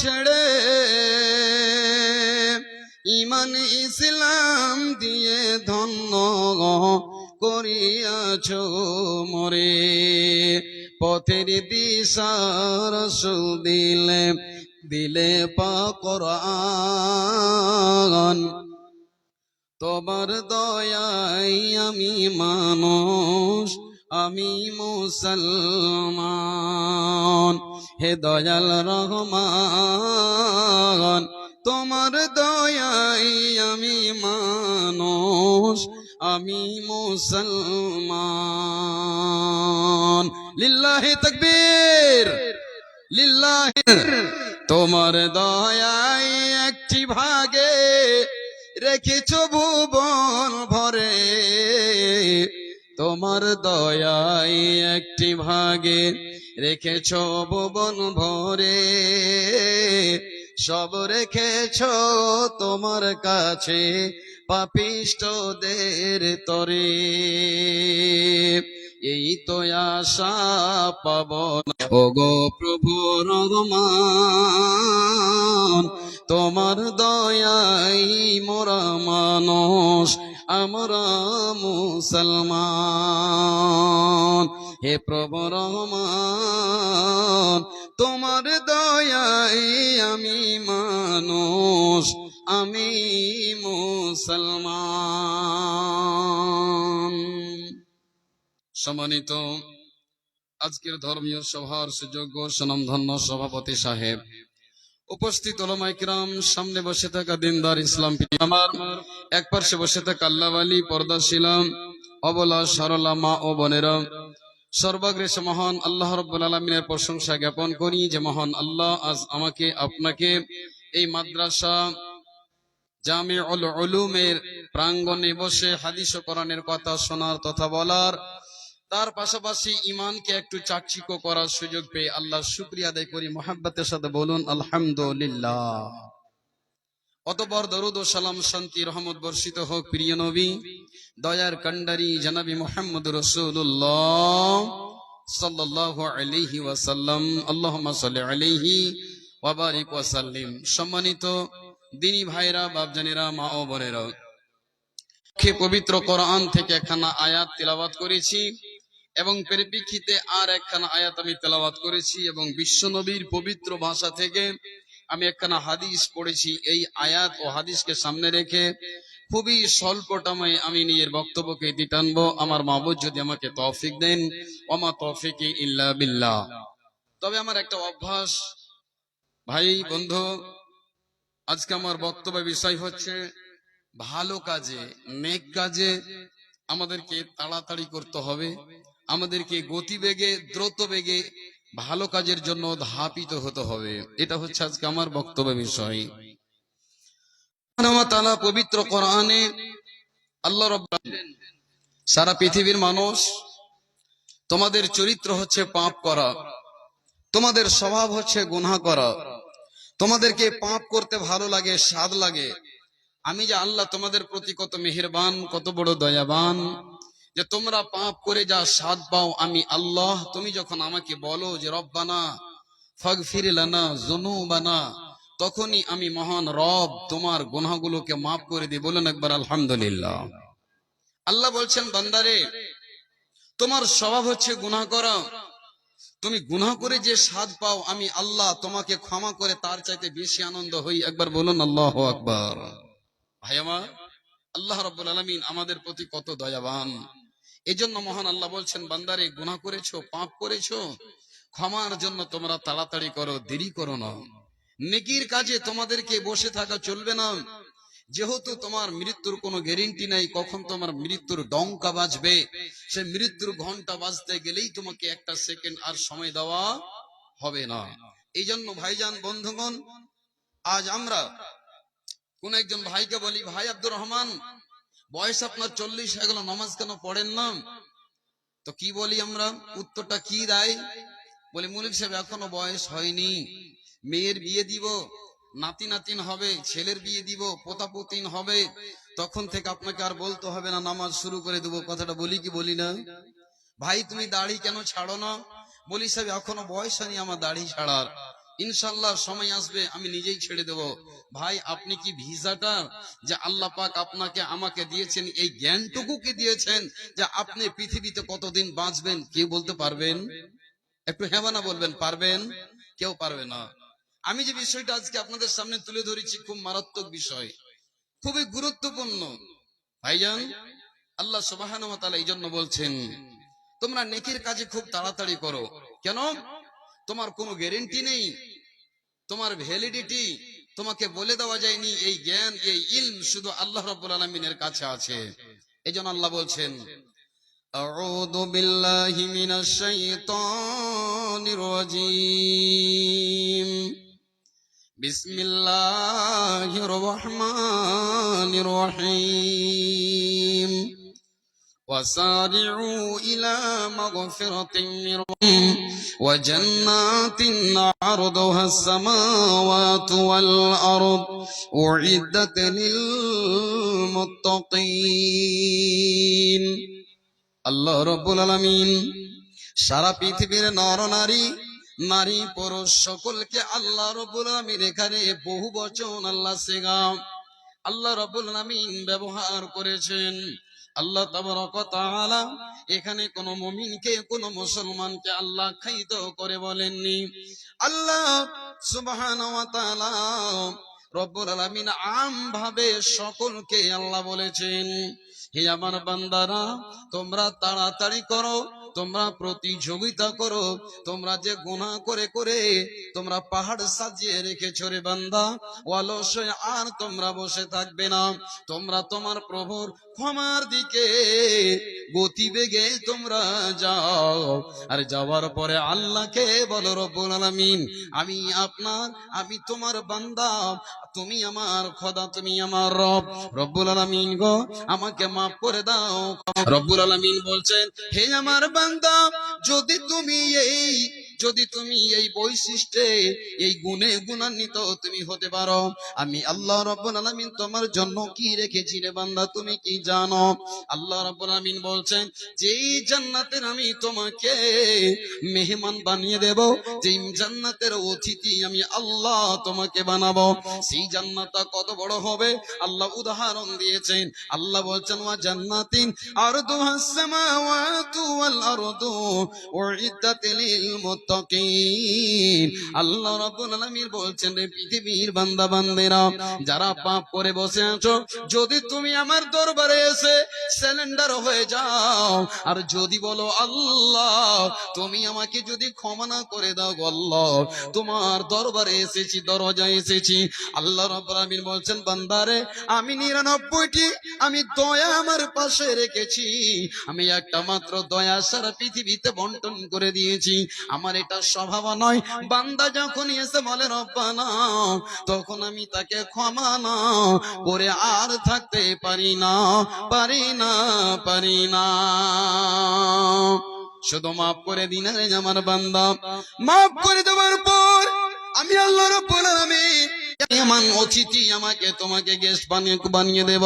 ছেড়ে ইমান ইসলাম দিয়ে ধন্য করিয়াছ মোরে। পথের দিশা রাসূল দিলে দিলে পাক কোরআন। তোমার দয়ায় আমি মানুষ, আমি মুসলমান। হে দয়াল রহমান, তোমার দয়ায় আমি মানুষ, আমি মুসলমান। লিল্লাহি তাকবীর, লিল্লাহি। তোমার দয়ায় একটি ভাগে রেখেছ ভুবন ভরে, তোমার দয়ায় একটি ভাগে রেখেছ ভুবন ভরে। সব রেখেছ তোমার কাছে পাপিষ্ঠদের তরে। এই তো আশা পাবন ওগো প্রভু রহমান, তোমার দয়াই মোরা মানুষ, আমরা মুসলমান। হে প্রভু রহমান, তোমার দয়াই আমি মানুষ, আমি মুসলমান। সম্মানিত আজকের ধর্মীয় সভার সুযোগ্য সুনামধন্য সভাপতি সাহেব, উপস্থিত ওলামায়ে কিরাম, সামনে বসে থাকা দিনদার ইসলাম আমার, এক পাশে বসে থাকা আল্লাহওয়ালি পর্দাশীলা অবলা সরলা মা ও বোনেরা, সর্বাগ্রেসে মহান আল্লাহ রাব্বুল আলামিনের প্রশংসা জ্ঞাপন করি যে মহান আল্লাহ আজ আমাকে আপনাকে এই মাদ্রাসা জামিউল উলুমের প্রাঙ্গণে বসে হাদিস ও কোরআনের কথা শোনার তথা বলার, তার পাশাপাশি ইমানকে একটু চাকচিক্য করার সুযোগ পেয়ে আল্লাহর শুকরিয়া আদায় করি। মুহাব্বতের সাথে বলুন আলহামদুলিল্লাহ। অতঃপর দরুদ ও সালাম, শান্তি রহমত বর্ষিত হোক প্রিয় নবী দয়ার কান্ডারি জনাবি মুহাম্মদুর রাসূলুল্লাহ সাল্লাল্লাহু আলাইহি ওয়াসাল্লাম। আল্লাহুম্মা সাল্লি আলাইহি ওয়া বারিক ওয়া সাল্লিম। সম্মানিত দিনী ভাইরা, বাপজানেরা, মা ও বোনেরা, পবিত্র কোরআন থেকে একখানা আয়াত তিলাওয়াত করেছি এবং পরিপ্রেক্ষিতে আর একখানা আয়াত আমি তেলাওয়াত করেছি এবং বিশ্ব নবীর পবিত্র ভাষা থেকে আমি একখানা হাদিস পড়েছি। এই আয়াত ও হাদিসকে সামনে রেখে খুবই স্বল্প টাইমে আমি নিজের বক্তব্যকে এটি টানবো। আমার মাবুদ যদি আমাকে তৌফিক দেন, ওমা তৌফিকি ইল্লা বিল্লাহ। তবে আমার একটা অভ্যাস, ভাই বন্ধু, আজকে আমার বক্তব্যের বিষয় হচ্ছে ভালো কাজে, নেক কাজে আমাদেরকে তাড়াতাড়ি করতে হবে, আমাদেরকে গতিবেগে, দ্রুত বেগে ভালো কাজের জন্য ধাপিত হতে হবে। এটা হচ্ছে আজকে আমার বক্তব্যের বিষয়। পবিত্র কোরআনে আল্লাহ রাব্বুল আলামিন, সারা পৃথিবীর মানুষ, তোমাদের চরিত্র হচ্ছে পাপ করা, তোমাদের স্বভাব হচ্ছে গুনাহ করা, তোমাদেরকে পাপ করতে ভালো লাগে, স্বাদ লাগে। আমি যে আল্লাহ তোমাদের প্রতি কত মেহেরবান, কত বড় দয়াবান, যে তোমরা পাপ করে যা স্বাদ পাও, আমি আল্লাহ তুমি যখন আমাকে বলো যে রব্বানা ফাগফির লানা যুনুবানা, তখনই আমি মহান রব তোমার গুনাহগুলোকে মাফ করে দিই। বলুন একবার আলহামদুলিল্লাহ। আল্লাহ বলছেন, বান্দারে তোমার স্বভাব হচ্ছে গুনাহ করা, তুমি গুনাহ করে যে স্বাদ পাও, আমি আল্লাহ তোমাকে ক্ষমা করে তার চাইতে বেশি আনন্দ হই। একবার বলুন আল্লাহু আকবার। ভাই আমার, আল্লাহ রাব্বুল আলামিন আমাদের প্রতি কত দয়াবান। এজন্য মহান আল্লাহ বলছেন, বান্দারে গুনাহ করেছো, পাপ করেছো, ক্ষমার জন্য তোমরা তাড়াতাড়ি করো, দেরি করো না। নেকির কাজে তোমাদেরকে বসে থাকা চলবে না, যেহেতু তোমার মৃত্যুর কোনো গ্যারান্টি নাই, কখন তোমার মৃত্যুর ডঙ্কা বাজবে, সে মৃত্যুর ঘন্টা বাজতে গেলেই তোমাকে একটা সেকেন্ড আর সময় দেওয়া হবে না। এই জন্য ভাইজান, বন্ধুগণ, আজ আমরা কোন একজন ভাইকে বলি, ভাই আব্দুর রহমান, বয়স আপনার 40 হয়ে গেল, নামাজ কেন পড়েন না? তো কি বলি আমরা, উত্তরটা কি দেয়? বলি, মুলিক সাহেব এখনো বয়স হয়নি, মেয়ের বিয়ে দিব, নাতি নাতিন হবে, ছেলের বিয়ে দিব, পোতাপতিন হবে, তখন থেকে আপনাকে আর বলতে হবে না, নামাজ শুরু করে দেবো। কথাটা বলি কি বলি না? ভাই তুমি দাড়ি কেন ছাড়ো না? বলি সাহেব এখনো বয়স হয়নি আমার দাড়ি ছাড়ার। ইনশাআল্লাহ সময় আসবে আমি নিজেই ছেড়ে দেব। ভাই আপনি কি ভিসাটা যে আল্লাহ পাক আপনাকে আমাকে দিয়েছেন, এই জ্ঞানটুকু কি দিয়েছেন যে আপনি পৃথিবীতে কতদিন বাঁচবেন কেউ বলতে পারবেন? একটু হ্যাঁ না বলবেন, পারবেন? কেউ পারবে না। আমি যে বিষয়টা আজকে আপনাদের সামনে তুলে ধরেছি খুব মারাত্মক বিষয়, খুবই গুরুত্বপূর্ণ। ভাইজান, আল্লাহ সুবহানাহু ওয়া তাআলা এই জন্য বলছেন তোমরা নেকির কাজে খুব তাড়াতাড়ি করো। কেন? তোমার কোনো গ্যারেন্টি নেই, তোমার ভ্যালিডিটি তোমাকে বলে দেওয়া যায়নি। এই জ্ঞান, এই ইলম শুধু আল্লাহ রাব্বুল আলামিনের কাছে আছে। এজন্য আল্লাহ বলছেন আউযু বিল্লাহি মিনাশ শাইতানির রাজীম বিসমিল্লাহির রহমানির রহিম وسارعوا إلى مغفرة من ربكم وجنات عرضها السماوات والأرض أعدت للمتقين আল্লাহ রাব্বুল আলামিন সারা পৃথিবীর নর নারী, নারী পুরুষ সকলকে আল্লাহ রাব্বুল আলামিন এখানে বহু বচন আল্লাহ সিগাম আল্লাহ রাব্বুল আলামিন ব্যবহার করেছেন। আল্লাহ তাবারক ওয়া তাআলা এখানে কোন মুমিনকে, কোন মুসলমানকে আল্লাহ খাইত করে বলেননি। আল্লাহ সুবহানাহু ওয়া তাআলা রব্বুল আলামিন আম ভাবে সকলকে আল্লাহ বলেছেন, হে আমার বান্দারা তোমরা তাড়াতাড়ি করো, তোমরা প্রতিযোগিতা করো। তোমরা যে গুনাহ করে করে তোমরা পাহাড় সাজিয়ে রেখেছো রে বান্দা, অলসে আর তোমরা বসে থাকবে না। তোমরা তোমার প্রভুর ক্ষমার দিকে গতিবেগে তোমরা যাও। আর যাওয়ার পরে আল্লাহকে বলো রব্বুল আলামিন আমি আপনার, আমি তোমার বান্দা, তুমি আমার খোদা, তুমি আমার রব। রব্বুল আলামিন গো আমাকে মাফ করে দাও। রব্বুল আলামিন বলছেন হে আমার বান্দা, যদি তুমি এই বৈশিষ্ট্যে, এই গুণে গুণান্বিত তুমি হতে পারো, আমি আল্লাহ রাব্বুল আলামিন তোমার জন্য কি রেখেছি রে বান্দা তুমি কি জানো? আল্লাহ রাব্বুল আলামিন বলছেন যেই জান্নাতের আমি তোমাকে মেহমান বানিয়ে দেব, যেই জান্নাতের অতিথি আমি আল্লাহ তোমাকে বানাবো, সেই জান্নাতটা কত বড় হবে আল্লাহ উদাহরণ দিয়েছেন। আল্লাহ বলছেন ওয়া জান্নাতিন আরদুহাস সামাওয়াতু ওয়াল আরদু উইদ্দাত লিল মুত্তাকিন। আল্লাহ রাব্বুল আলামিন বলছেন রে পৃথিবীর বান্দা বান্দেরা যারা পাপ করে বসে আছো, যদি তুমি আমার দরবারে এসে সারেন্ডার হয়ে যাও আর যদি বলো আল্লাহ তুমি আমাকে যদি ক্ষমা না করে দাও, আল্লাহ তোমার দরবারে এসেছি, দরজায় এসেছি। আল্লাহ রাব্বুল আলামিন বলছেন বান্দারে আমি 99টি আমি দয়া আমার পাশে রেখেছি, আমি একটা মাত্র দয়া সারা পৃথিবীতে বন্টন করে দিয়েছি। আমার এটা স্বভাব নয়, বান্দা যখন এসে বলে রব্বানা তখন আমি তাকে ক্ষমা না করে আর থাকতে পারি না, পারি না, পারি না। শুধু মাফ করে দিন রে আমার বান্দা। মাফ করে দেওয়ার পর আমি আল্লাহ রাব্বুল আলামিন এমন অতিথি আমাকে তোমাকে গেস্ট বানিয়ে দেব।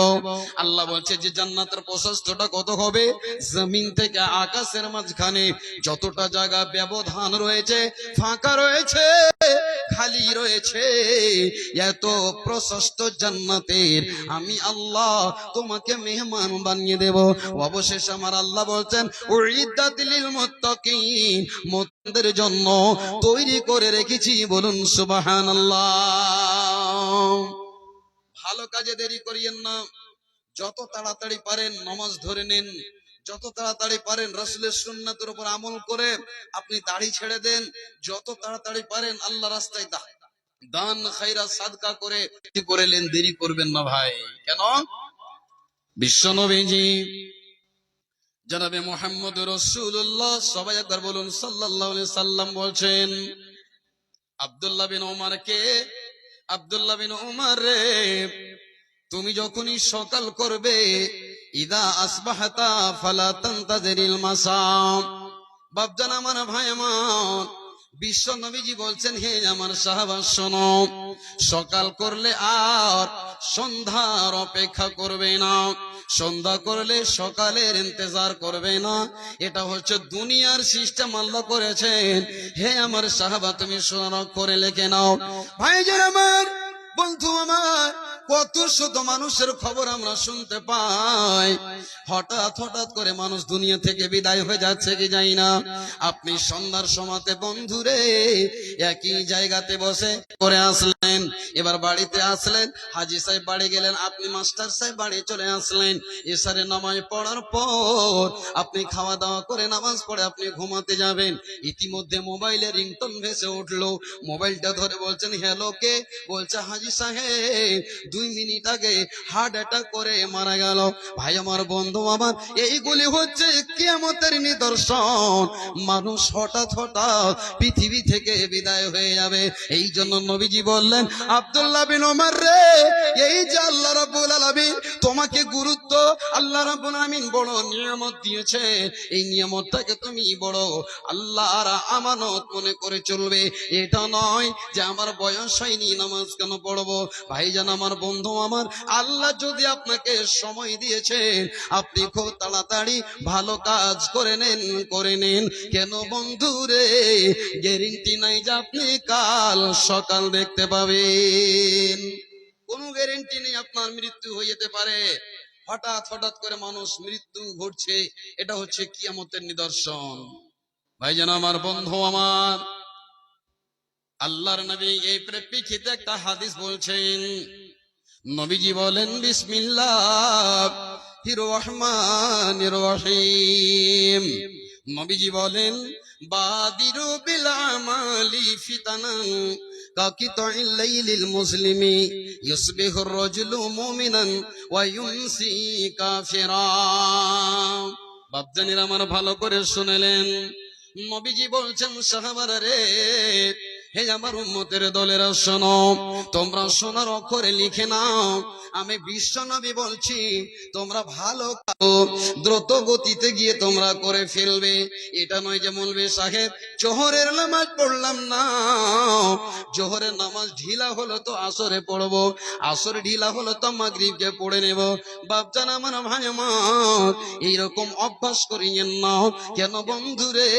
আল্লাহ বলছে যে জান্নাতের প্রশস্তটা কত হবে, জমিন থেকে আকাশের মাঝখানে যতটা জায়গা ব্যবধান রয়েছে, ফাঁকা রয়েছে, খালি রয়েছে, এত প্রশস্ত জান্নাতের আমি আল্লাহ তোমাকে মেহমান বানিয়ে দেব। অবশেষে আমার আল্লাহ বলছেন উইদ্দাত লিল মুত্তাকিন, মুত্তাকিনদের জন্য তৈরি করে রেখেছি। বলুন সুবহানাল্লাহ। ভালো কাজে দেরি করিয়েন না, যত তাড়াতাড়ি পারেন নামাজ ধরে নিন, যত তাড়াতাড়ি পারেন রাসূলের সুন্নাতের উপর আমল করে আপনি দাড়ি ছেড়ে দেন, যত তাড়াতাড়ি পারেন আল্লাহ রাস্তায় দান খায়রাত সাদকা করেলেন, দেরি করবেন না ভাই। কেন? বিশ্বনবীজি জনাবে মুহাম্মদ রাসূলুল্লাহ সবাই একবার বলুন সাল্লাল্লাহু আলাইহি সাল্লাম বলছেন আব্দুল্লাহ বিন ওমরকে, আব্দুল্লাহ বিন ওমর রে তুমি যখনই সকাল করবে ইদা আসবাহতা ফালা তানতাজিরিল মাসা। বাপজান আমার ভাই আমার, বিশ্ব নবীজি বলছেন হে আমার সাহাবা শোনো, সকাল করলে আর সন্ধ্যার অপেক্ষা করবে না, সন্ধ্যা করলে সকালের ইন্তজার করবে না। এটা হচ্ছে দুনিয়ার সিস্টেম আল্লাহ করেছেন। হে আমার সাহাবা, তুমি শোনা করে লিখে নাও। ভাইজান আমার, বন্ধু আমার, কত শত মানুষের খবর আমরা শুনতে পাই। হঠাৎ হঠাৎ করে মানুষ দুনিয়া থেকে বিদায় হয়ে যাচ্ছে কি যাই না। আপনি সন্ধ্যার সময়তে বন্ধুরে একই জায়গাতে বসে করে আসলেন, এবার বাড়িতে আসলেন, হাজি সাহেব বাড়ি গেলেন, আপনি মাস্টার সাহেব বাড়ি চলে আসলেন। এসারে নামাজ পড়ার পর আপনি খাওয়া দাওয়া করে নামাজ পড়ে আপনি ঘুমাতে যাবেন। ইতিমধ্যে মোবাইলে রিংটোন ভেসে উঠলো। মোবাইলটা ধরে বলছেন, হ্যালো কে? বলছে হাজি সাহেব 2 মিনিট আগে হার্ট অ্যাটাক করে মারা গেল। ভাই আমার, বন্ধু আমার, এইগুলি হচ্ছে কিয়ামতের নিদর্শন। মানুষ হঠাৎ হঠাৎ পৃথিবী থেকে বিদায় হয়ে যাবে। এই জন্য নবীজি বললেন, আব্দুল্লাহ বিন ওমর রে, এই যে আল্লাহ রাব্বুল আলামিন তোমাকে গুরুত্ব, আল্লাহ রাব্বুল আলামিন বড় নিয়ামত দিয়েছে, এই নিয়ামতটাকে তুমি বড় আল্লাহর আমানত মনে করে চলবে। এটা নয় যে আমার বয়স হয়নি, নামাজ কেন পড়বো। ভাইজান আমার, বন্ধু আমার, আল্লাহ যদি আপনাকে সময় দিয়েছেন, আপনি খুব তাড়াতাড়ি ভালো কাজ করে নেন। কেন বন্ধু রে, গ্যারেন্টি নাই যে আপনি কাল সকাল দেখতে পাবেন। কোনো গ্যারেন্টি নেই, আপনার মৃত্যু হয়ে যেতে পারে। হঠাৎ হঠাৎ করে মানুষ মৃত্যু ঘটছে, এটা হচ্ছে কিয়ামতের নিদর্শন। ভাইজান আমার, বন্ধু আমার, আল্লাহর নবী এই প্রেক্ষিতে একটা হাদিস বলছেন। নবীজি বলেন, বিসমিল্লাহির রহমানির রহিম। নবীজি বলেন, বাদিরু বিল আমালি ফিতানান কাকিতাইল লাইলিল মুসলিমি ইউসবিহুর রাজুলু মুমিনান ওয়া ইউমসি কাফিরা। বাপজানিরা আমার, ভালো করে শুনলেন। নবীজি বলছেন, সাহাবারা রে, হে আমার উম্মতের দলেরা শোনো, তোমরা শোনার অক্ষরে লিখে নাও। আমি বিশ্ব নবী বলছি, তোমরা ভালো দ্রুত গতিতে গিয়ে তোমরা করে ফেলবে। এটা নয় যে মৌলভী সাহেব জোহরের নামাজ পড়লাম না, জোহরের নামাজ ঢিলা হলো তো আসরে পড়বো, আসর ঢিলা হলো তো মাগরিবকে পড়ে নেব। বাপজান আমার, ভাই আমার, এইরকম অভ্যাস করিয়েন না। কেন বন্ধুরে,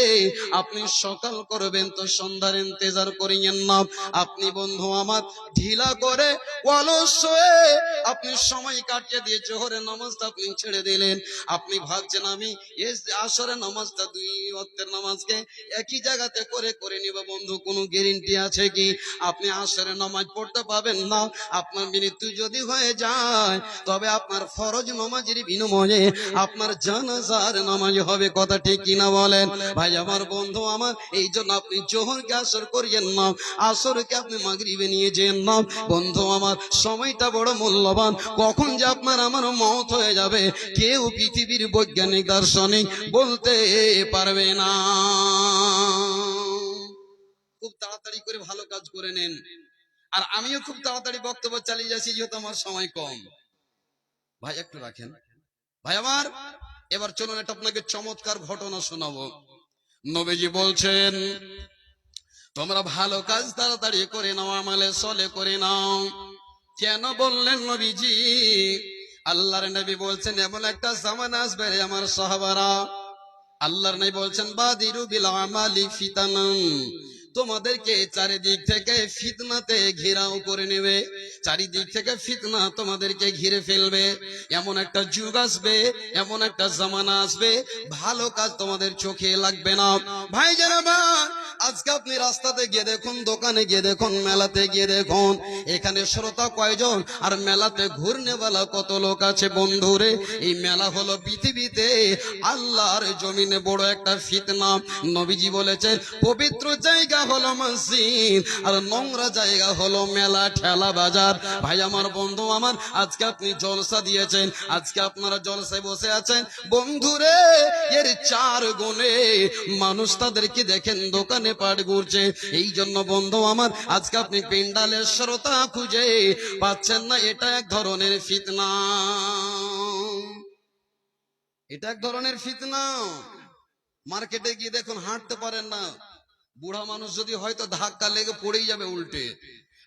আপনি সকাল করবেন তো সন্ধ্যার ইন্তজার করিয়েন না। আপনি বন্ধু আমার ঢিলা করে অলস হয়ে আপনি সময় কাটিয়ে দিয়ে জোহরের নামাজটা আপনি ছেড়ে দিলেন। আপনি ভাবছেন আমি এই আসরের নামাজটা 2 ওয়াক্তের নামাজকে একই জায়গাতে করে করে নিব। বন্ধু, কোনো গ্যারান্টি আছে কি আপনি আসরের নামাজ পড়তে পাবেন না? আপনার মৃত্যু যদি হয়ে যায়, তবে আপনার ফরজ নামাজের বিনিময়ে আপনার জানাজার নামাজ হবে। কথা ঠিক কিনা বলেন? ভাই আমার, বন্ধু আমার, এই জন্য আপনি জোহরকে আসর করিয়েন না, আসরকে আপনি মাগরিবে নিয়ে যেন না। বন্ধু আমার, সময়টা বড় মূল্যবান। কখন যে আপনার আমার মওত হয়ে যাবে, কেউ পৃথিবীর বৈজ্ঞানিক দার্শনিক বলতে পারবে না। খুব তাড়াতাড়ি করে ভালো কাজ করে নেন। আর আমিও খুব তাড়াতাড়ি বক্তব্য চালিয়ে যাচ্ছি, যেহেতু আমার সময় কম। ভাই একটু রাখেন। ভাই আমার, এবার চলুন এটা আপনাকে চমৎকার ঘটনা শোনাবো। নবীজি বলছেন, তোমরা ভালো কাজ তাড়াতাড়ি করে নাও, আমালে সলে করে নাও। কেন বললেন নবীজি? আল্লাহর নবী বলছেন, এমন একটা জামানা আসবে রে আমার সাহাবারা, আল্লাহর নবী বলছেন, বাদিরু বিল আমালি ফিতানান, তোমাদেরকে চারিদিক থেকে ফিতনাতে ঘেরাও করে নেবে। চারিদিক থেকে ফিতনা তোমাদেরকে ঘিরে ফেলবে। এমন একটা যুগ আসবে, এমন একটা জামানা আসবে, ভালো কাজ তোমাদের চোখে লাগবে না। ভাই জানাবা, আজকে আপনি রাস্তাতে গিয়ে দেখুন, দোকানে গিয়ে দেখুন, মেলাতে গিয়ে দেখুন, এখানে শ্রোতা কয়জন আর মেলাতে ঘুরনেওয়ালা কত লোক আছে। বন্ধুরে, এই মেলা হলো পৃথিবীতে আল্লাহর জমিনে বড় একটা ফিতনা। নবীজি বলেছেন, পবিত্র জায়গা হলো মসজিদ আর নোংরা জায়গা হলো মেলা ঠেলা বাজার। ভাই আমার, বন্ধু আমার, আজকে আপনি জলসা দিয়েছেন, আজকে আপনারা জলসায় বসে আছেন। বন্ধুরে, এর 4 গুণে মানুষ তাদেরকে দেখেন দোকানে পাট ঘুরছে। এই জন্য বন্ধু আমার, আজকে আপনি পেন্ডালের শ্রোতা খুঁজে পাচ্ছেন না, এটা এক ধরনের ফিতনা। এটা এক ধরনের ফিতনা। মার্কেটে গিয়ে দেখুন, হাঁটতে পারেন না, বুড়া মানুষ যদি হয়তো ধাক্কা লেগে পড়েই যাবে উল্টে।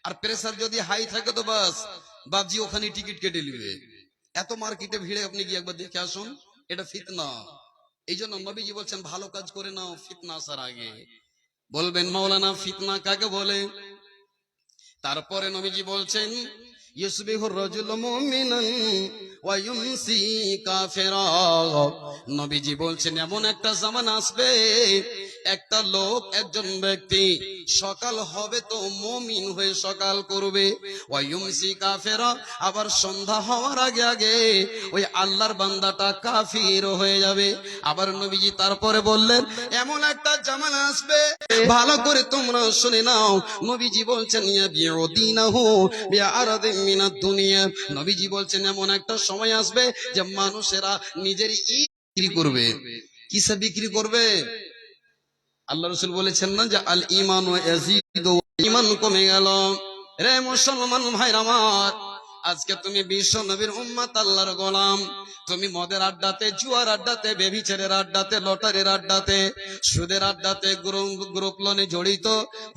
আর প্রেসার যদি হাই থাকে তো বাস, বাবজি ওখানে টিকিট কেটে নিবে। এত মার্কেটে ভিড়ে আপনি গিয়ে একবার দেখে আসুন, এটা ফিতনা। এই জন্য নবীজি বলছেন ভালো কাজ করে নাও ফিতনা আসার আগে। বলবেন মাওলানা ফিতনা কাকে বলে? তারপরে নবীজি বলছেন ইউসবিহুর রাজুলু মুমিনান ওয়া ইউমসি কাফিরা। নবীজি বলছেন এমন একটা জামানা আসবে, একটা লোক, একজন ব্যক্তি সকাল হবে তো মুমিন হয়ে সকাল করবে, ওয়া ইউমসি কাফিরা, আবার সন্ধ্যা হওয়ার আগে আগে ওই আল্লাহর বান্দাটা কাফির হয়ে যাবে। আবার নবীজি তারপরে বললেন এমন একটা জামানা আসবে, ভালো করে তোমরা শুনে নাও। নবীজি বলছেন ইয়াবিউদিনাহু বিআরাদিন মিনাদ দুনিয়া। নবীজি বলছেন এমন একটা সময় আসবে যে মানুষেরা নিজের বিক্রি করবে। কিসে বিক্রি করবে? আল্লাহ রাসূল বলেছেন না যে আল ঈমানু ইয়াজিদু, ঈমান কমে গেল। রে মুসলমান ভাইরা আমার, আজকে তুমি বিশ্ব নবীর উম্মত, আল্লাহর গোলাম, তুমি মদের আড্ডাতে, জুয়ার আড্ডাতে, বেভিচারের আড্ডাতে, লটারির আড্ডাতে, সুদের আড্ডাতে, গ্রুপ লোনে জড়িত।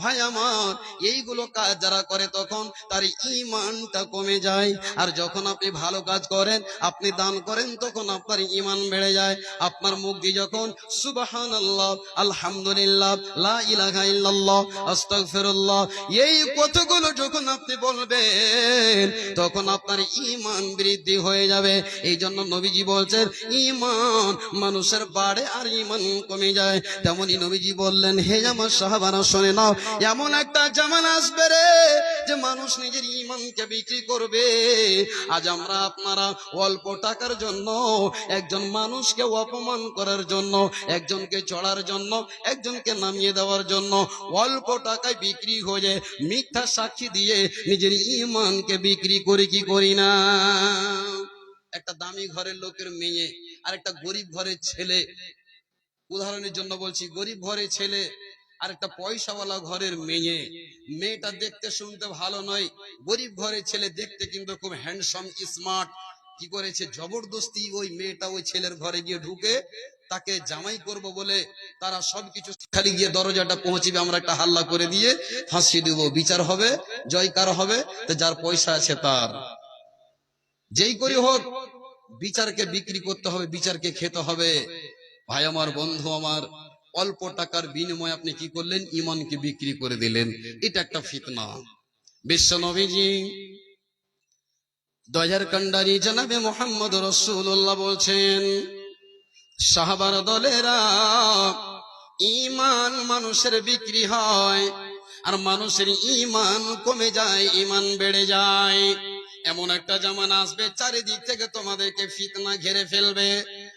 ভাই আমার, এইগুলো কাজ যারা করে তখন তার ঈমানটা কমে যায়। আর যখন আপনি ভালো কাজ করেন, আপনি দান করেন, তখন আপনার ঈমান বেড়ে যায়। আপনার মুখ দিয়ে যখন সুবহানাল্লাহ, আলহামদুলিল্লাহ, লা ইলাহা ইল্লাল্লাহ, আস্তাগফিরুল্লাহ, এই কথাগুলো যখন আপনি বলবেন, তখন আপনার ঈমান বৃদ্ধি হয়ে যাবে। এই জন্য নবীজি বলছেন ঈমান মানুষের বাড়ে আর ঈমান কমে যায়। তেমনি নবীজি বললেন হে আমার সাহাবারা শুনে নাও, এমন একটা জামানা আসবে রে যে মানুষ নিজের ঈমানকে বিক্রি করবে। আজ আমরা আপনারা অল্প টাকার জন্য, একজন মানুষকে অপমান করার জন্য, একজনকে চড়ার জন্য, একজনকে নামিয়ে দেওয়ার জন্য অল্প টাকায় বিক্রি হয়ে মিথ্যা সাক্ষী দিয়ে নিজের ঈমানকে বিক্রি করি কি করি না? একটা দামি ঘরের লোকের মেয়ে আর একটা গরিব ঘরের ছেলে, উদাহরণের জন্য বলছি, গরিব ঘরের ছেলে আর একটা পয়সাওয়ালা ঘরের মেয়ে, মেয়েটা দেখতে শুনতে ভালো নয়, গরিব ঘরের ছেলে দেখতে কিন্তু খুব হ্যান্ডসাম স্মার্ট। কি করেছে, জবরদস্তি ওই মেয়েটা ওই ছেলের ঘরে গিয়ে ঢুকে তাকে জামাই করব বলে তারা সবকিছু, খালি গিয়ে দরজাটা পৌঁছিবে, আমরা একটা হাল্লা করে দিয়ে ফাঁসি দেব, বিচার হবে, জয়কার হবে, তো যার পয়সা আছে তার। যেই করে হোক বিচারকে বিক্রি করতে হবে, বিচারকে খেতে হবে। ভাই আমার, বন্ধু আমার, অল্প টাকার বিনিময়ে আপনি কি করলেন? ঈমানকে বিক্রি করে দিলেন। এটা একটা ফিতনা। বিশ্ব নবীজি দয়ার কান্ডারি জনাবে মুহাম্মদ রাসূলুল্লাহ বলছেন সাহাবার দলেরা, ঈমান মানুষের বিক্রি হয় আর মানুষের ঈমান কমে যায়, ঈমান বেড়ে যায়। এমন একটা জামানা আসবে চারিদিক থেকে তোমাদেরকে ফিতনা ঘিরে ফেলবে।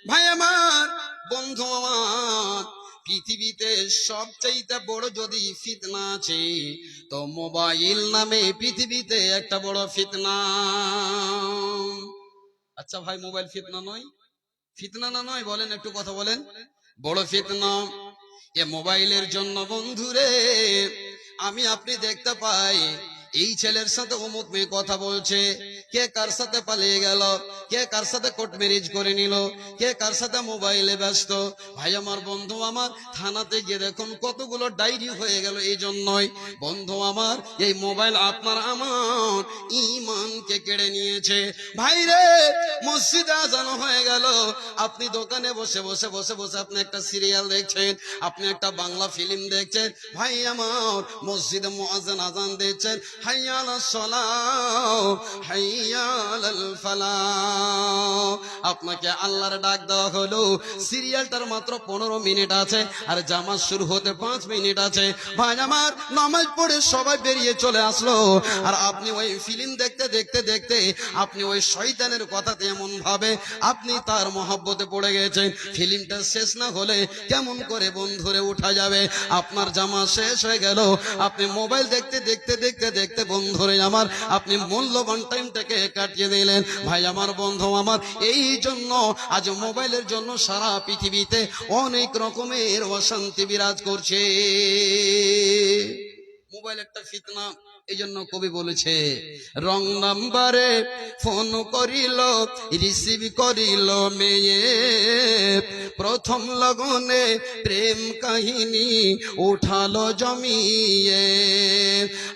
ভাই আমার, বন্ধু আমার, পৃথিবীতে সবচাইতে বড় যদি ফিতনা আছে তো মোবাইল নামে পৃথিবীতে একটা বড় ফিতনা। আচ্ছা ভাই, মোবাইল ফিতনা নয়? ফিতনা না নয় বলেন, একটু কথা বলেন। বড় ফিতনা। এ মোবাইলের জন্য বন্ধুরে আমি আপনি দেখতে পাই এই ছেলের সাথে অমুক মেয়ে কথা বলছে, কে কার সাথে পালিয়ে গেল, কে কার সাথে কোর্ট ম্যারেজ করে নিল, কে কার সাথে মোবাইলে ব্যস্ত। ভাই আমার, বন্ধু আমার, থানাতে গিয়ে দেখুন কতগুলো ডায়েরি হয়ে গেল। এই জন্যই বন্ধু আমার, এই মোবাইল আপনার আমার ঈমানকে কেড়ে নিয়েছে। ভাই রে, মসজিদে আজান হয়ে গেল, আপনি দোকানে বসে বসে বসে বসে আপনি একটা সিরিয়াল দেখছেন, আপনি একটা বাংলা ফিল্ম দেখছেন। ভাই আমার, মসজিদে মুয়াজ্জিন আজান দিচ্ছেন, হাইয়া আলাস সালাহ, হাইয়া আলাল ফালাহ। আপনাকে আল্লাহর ডাক দেওয়া হলো, সিরিয়ালটার মাত্র 15 মিনিট আছে আর জামাত শুরু হতে 5 মিনিট আছে। ভাই আমার, নামাজ পড়ে সবাই বেরিয়ে চলে আসলো আর আপনি ওই ফিল্ম দেখতে দেখতে দেখতে আপনি ওই শয়তানের কথাতে এমন ভাবে আপনি তার মহব্বতে পড়ে গেছেন। ফিল্মটা শেষ না হলে কেমন করে বন্ধুরে উঠা যাবে? আপনার জামা শেষ হয়ে গেল, আপনি মোবাইল দেখতে দেখতে দেখতে দেখতে বন্ধুরে আমার আপনি মূল্যবান টাইমটাকে কাটিয়ে দিলেন। ভাই আমার, বন্ধু আমার, এই জন্য আজ মোবাইলের জন্য সারা পৃথিবীতে অনেক রকমের অশান্তি বিরাজ করছে। মোবাইল একটা ফিতনা। এই জন্য কবি বলেছে রং নাম্বারে ফোন করিল রিসিভ করিল মেয়ে, প্রথম লগনে প্রেম কাহিনী উঠালো জমিয়ে,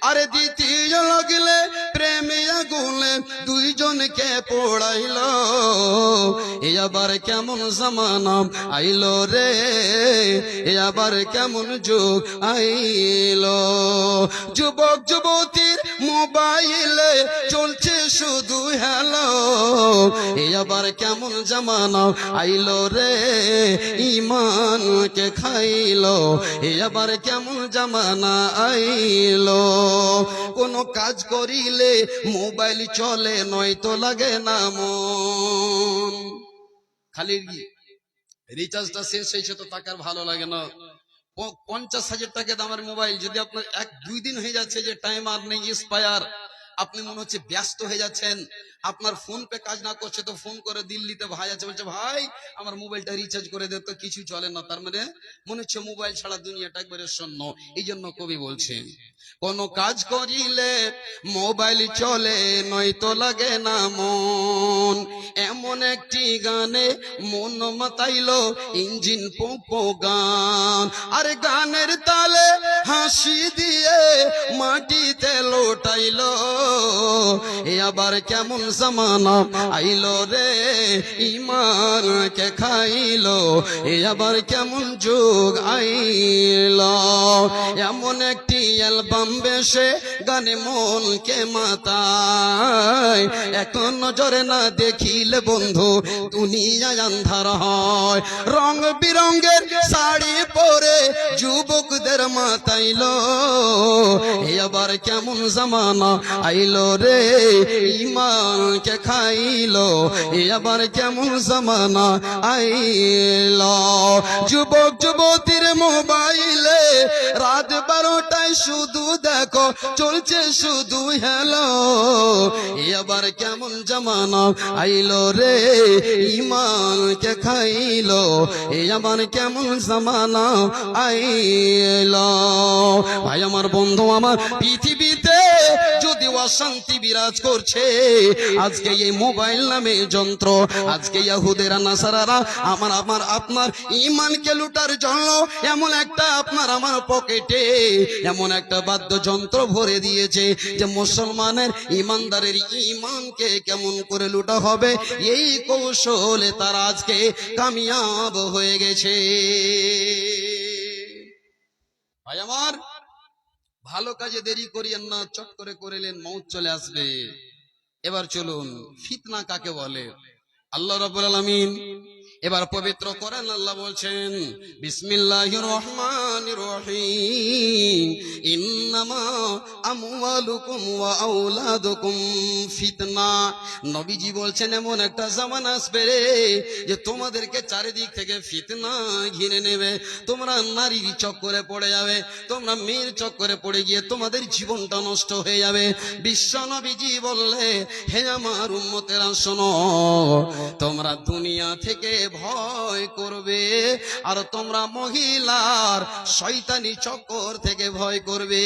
আরে দ্বিতীয় লগলে প্রেমে আগুনে দুইজনকে পোড়াইল, এ আবার কেমন জামানা আইলো রে, এ আবার কেমন যুগ আইলো। যুবক যুবতীর মোবাইলে চলছে শুধু হ্যালো, এ আবার কেমন জামানা আইলো রে, ইমানকে খাইলো, এ আবার কেমন জামানা আইলো। কোন কাজ করিলে মোবাইল চলে নয়তো লাগে না মন, খালি রিচার্জটা শেষ হয়েছে তো তাকে আর ভালো লাগে না। 50,000 টাকা দামের মোবাইল যদি আপনার 1-2 দিন হয়ে যাচ্ছে যে টাইম আর নেই, এক্সপায়ার, আপনি মনে হচ্ছে ব্যস্ত হয়ে যাচ্ছেন, আপনার ফোন পে কাজ না করছে তো ফোন করে দিল্লিতে ভাই আছে, বলছে ভাই আমার মোবাইলটা রিচার্জ করে দে, তো কিছু চলে না, তার মানে মনে হচ্ছে মোবাইল ছাড়া দুনিয়াটা একবারে শূন্য। এই জন্য কবি বলছেন কোন কাজ করিলে মোবাইল চলে নয়তো লাগে না মন, এমন একটি গানে মন মাতাইলো ইঞ্জিন পোপো গান, আরে গানের তালে হাসি দিয়ে মাটিতে লোটাইলো, এ আবার কেমন জামানা আইলো রে, ইমানকে খাইলো, এ আবার কেমন যুগ আইলো। এমন একটি অ্যালবাম বেশে গানে মনকে মাতায়, এখন নজরে না দেখিলে বন্ধু দুনিয়ায় আন্ধার হয়, রং বিরঙ্গের শাড়ি পরে যুবকদের মাতাইলো, এ আবার কেমন জামানা আইলো রে, ইমানকে খাইলো, এ আবার কেমন জামানা আইলো। যুবক যুবতীর মোবাইলে রাত 12টায় শুধু দেখো চলছে শুধু হ্যালো, এ আবার কেমন জামানা আইলো রে, ইমানকে খাইলো, এ আবার কেমন জামানা আইলো। ভাই আমার বন্ধু আমার, পৃথিবীতে যদি অশান্তি বিরাজ করছে, আজকে এই মোবাইল নামে যন্ত্র, আজকে ইহুদিরা নাসারারা আমার আপনার ঈমানকে লুটার জন্য এমন একটা আপনার আমার পকেটে এমন একটা বাদ্যযন্ত্র ভরে দিয়েছে যে মুসলমানের ঈমানদারের ঈমানকে কেমন করে লুটা হবে, এই কৌশলে তারা আজকে কামিয়াব হয়ে গেছে। ভাই আমার, ভালো কাজে দেরি করিয়েন না, চট করে করিলেন মউত চলে আসবে। এবার চলুন ফিতনা কাকে বলে। আল্লাহ রাব্বুল আলামিন এবার পবিত্র কোরআন আল্লাহ বলছেন বিসমিল্লাহির রহমানির রহিম, ইন্নামা আমওয়ালুকুম ওয়া আওলাদুকুম ফিতনা। নবীজি বলছেন এমন একটা জামানা আসবে রে যে তোমাদেরকে চারিদিক থেকে ফিতনা ঘিরে নেবে, তোমরা নারীর চক্করে পড়ে যাবে, তোমরা মেয়ের চক্করে পড়ে গিয়ে তোমাদের জীবনটা নষ্ট হয়ে যাবে। বিশ্ব নবীজি বললে হে আমার উম্মতেরা শোনো, তোমরা দুনিয়া থেকে ভয় করবে আর তোমরা মহিলার শয়তানি চক্কর থেকে ভয় করবে।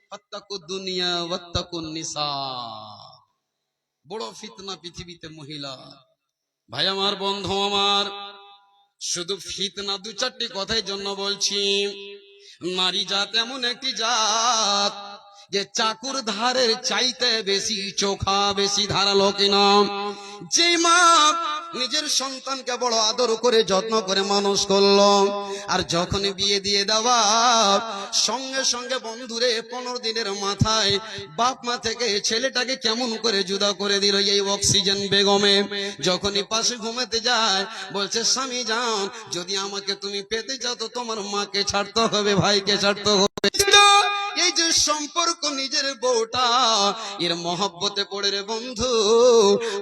ওয়াত্তাকুদ দুনিয়া ওয়াত্তাকুন নিসা, বড় ফিতনা পৃথিবীতে মহিলা। ভাই আমার বন্ধু আমার, শুধু ফিতনা 2-4টি কথার জন্য বলছি। নারী জাত এমন একটি জাত যে চাকুর ধারের চাইতে বেশি চোখা, বেশি ধারালো কিনা। যে মা নিজের সন্তানকে বড় আদর করে যত্ন করে মানুষ করলো, আর যখন বিয়ে দিয়ে দেওয়া সঙ্গে সঙ্গে বন্ধুরে 15 দিনের মাথায় বাপ মা থেকে ছেলেটাকে কেমন করে জুদা করে দিল এই অক্সিজেন বেগমে। যখনই পাশে ঘুমাতে যায় বলছে স্বামী যান, যদি আমাকে তুমি পেতে চাও তো তোমার মাকে ছাড়তে হবে, ভাইকে ছাড়তে হবে। এই যে সম্পর্ক নিজের বউটা এর মহব্বতে পড়ে রে বন্ধু,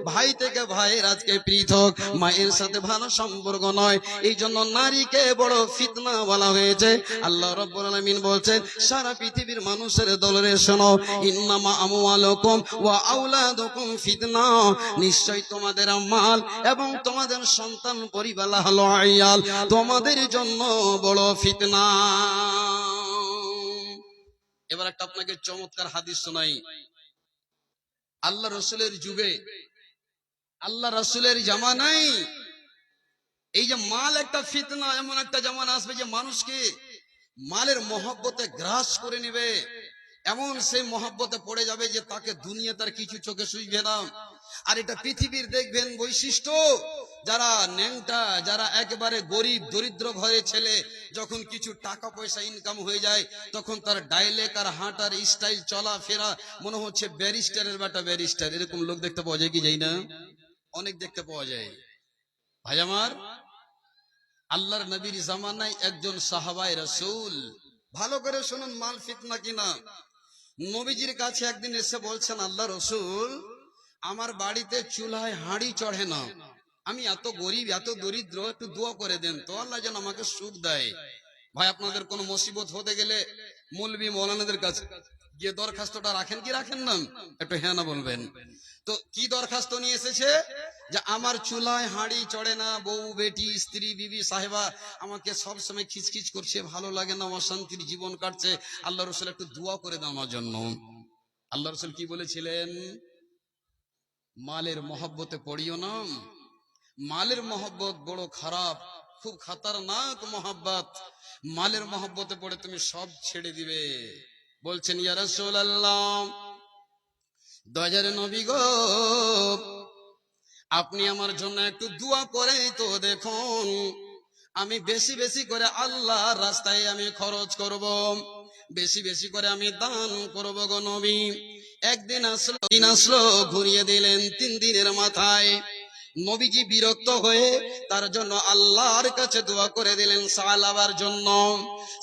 ভাই থেকে ভাইয়ের আজকে পৃথক, মায়ের সাথে ভালো সম্পর্ক নয়, এই জন্য নারীকে বড় ফিতনা বলা হয়েছে। আল্লাহ রাব্বুল আলামিন বলছেন সারা পৃথিবীর মানুষের দলরে শোনো, ইন্নামা আমওয়ালুকুম ওয়া আওলাদুকুম ফিতনা, নিশ্চয় তোমাদের মাল এবং তোমাদের সন্তান পরিবার হলো আয়াল তোমাদের জন্য বড় ফিতনা। এবার একটা আপনাকে চমৎকার হাদিস শোনাই। আল্লাহ রসুলের যুগে, আল্লাহ রসুলের জামানায় এই যে মাল একটা ফিতনা, এমন একটা জামানা আসবে যে মানুষকে মালের মহব্বতে গ্রাস করে নেবে, এমন সেই মহব্বতে পড়ে যাবে যে তাকে দুনিয়া তার কিছু চোখে শুইবে না। আর এটা পৃথিবীর দেখবেন বৈশিষ্ট্য, যারা ন্যাংটা, যারা একেবারে গরিব দরিদ্র ঘরের ছেলে, যখন কিছু টাকা পয়সা ইনকাম হয়ে যায় তখন তার ডাইলেক আর হাঁটার স্টাইল, চলা ফেরা মনে হচ্ছে ব্যারিস্টারের বেটা ব্যারিস্টার। এরকম লোক দেখতে পাওয়া যায় কি যায় না? অনেক দেখতে পাওয়া যায়। ভাই আমার, আল্লাহর নবীর জামানায় একজন সাহাবায়ে রাসূল, ভালো করে শুনুন, মাল ফিতনা কিনা, নবীজির কাছে একদিন এসে বলছেন, আল্লাহ রসুল, আমার বাড়িতে চুলায় হাঁড়ি চড়ে না, আমি এত গরিব এত দরিদ্র, একটু দোয়া করে দেন তো, আল্লাহ যেন আমাকে সুখ দেয়। ভাই, আপনাদের কোনো মুসিবত হতে গেলে মৌলবি মৌলানাদের কাছে গিয়ে দরখাস্তটা রাখেন কি রাখেন না? একটু হ্যাঁ না বলবেন। তো কি দরখাস্ত নিয়ে এসেছে? যে আমার চুলায় হাঁড়ি চড়ে না, বউ বেটি স্ত্রী বিবি সাহেবা আমাকে সব সময় খিচখিচ করছে, ভালো লাগে না, অশান্তির জীবন কাটছে, আল্লাহ রসুল একটু দোয়া করে দাও আমার জন্য। আল্লাহ রসুল কি বলেছিলেন? মালের মহব্বতে পড়িও না, মালের মহব্বত বড় খারাপ, খুব খতরনাক মহব্বত। মালের মহব্বতে পড়ে তুমি সব ছেড়ে দিবে। বলছেন, ইয়া রাসূলুল্লাহ, দয়ার নবী গো, আপনি আমার জন্য একটু দোয়া করে তো দেখুন, আমি বেশি বেশি করে আল্লাহর রাস্তায় আমি খরচ করব, বেশি বেশি করে আমি দান করব গো নবী। একদিন আসলো, দিন আসলো, ঘুরিয়ে দিলেন 3 দিনের মাথায় নবীজি বিরক্ত হয়ে তার জন্য আল্লাহর কাছে দোয়া করে দিলেন সালাবার জন্য।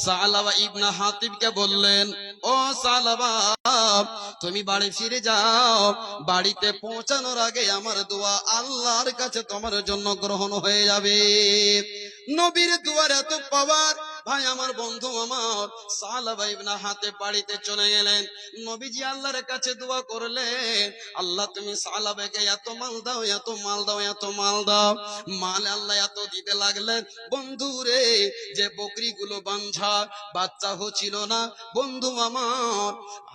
সালাবা ইবনে হাতিবকে বললেন, ও সালাবা, তুমি বাড়ি ফিরে যাও, বাড়িতে পৌঁছানোর আগে আমার দোয়া আল্লাহর কাছে তোমার জন্য গ্রহণ হয়ে যাবে। নবীর দোয়ার এত পাওয়ার, ভাই আমার, বন্ধু আমার, সালাবা ইবনে হাতিব বাড়িতে চলে গেলেন। নবীজি আল্লাহর কাছে দোয়া করলেন, আল্লাহ তুমি সালাবাকে এত মাল দাও, এত মাল দাও, এত মাল দাও। মাল আল্লাহ এত দিতে লাগলেন, বন্ধু রে, যে বকরিগুলো বাঞ্ঝা, বাচ্চা হচ্ছিল না, বন্ধু আমার,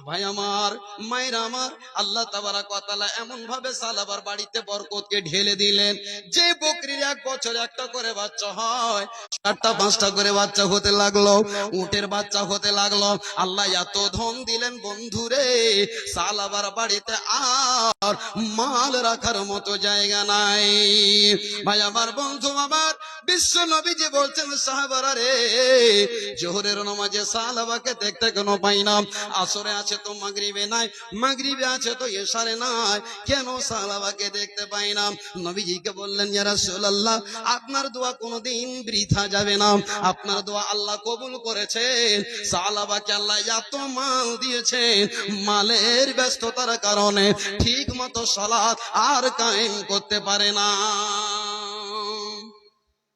ভাই আমার, মায়ের আমার, আল্লাহ তাবারাক ওয়া তাআলা এমন ভাবে সালাবার বাড়িতে বরকতকে ঢেলে দিলেন, যে বকরির 1 বছর একটা করে বাচ্চা হয়, 4টা 5টা করে বাচ্চা হতে লাগলো, উটের বাচ্চা হতে লাগলো। আল্লাহ এত ধন দিলেন বন্ধু রে, সালাবার বাড়িতে আর মাল রাখার মতো জায়গা নাই। ভাই আমার, বন্ধু আমার, বিশ্ব নবীজি বলছেন, সাহাবারা রে, জোহরের নামাজে সালাবাকে দেখতে কেন পাই না? আসরে আছে তো মাগরিবে নাই, মাগরিবে আছে তো এশারে নাই, কেন সালাবাকে দেখতে পাই না? নবীজিকে বললেন, ইয়া রাসূলুল্লাহ, আপনার দোয়া কোনোদিন বৃথা যাবে না, আপনার দোয়া আল্লাহ কবুল করেছেন। সালাবাকে আল্লাহ এত মাল দিয়েছেন, মালের ব্যস্ততার কারণে ঠিক মতো সালাত আর কায়েম করতে পারে না।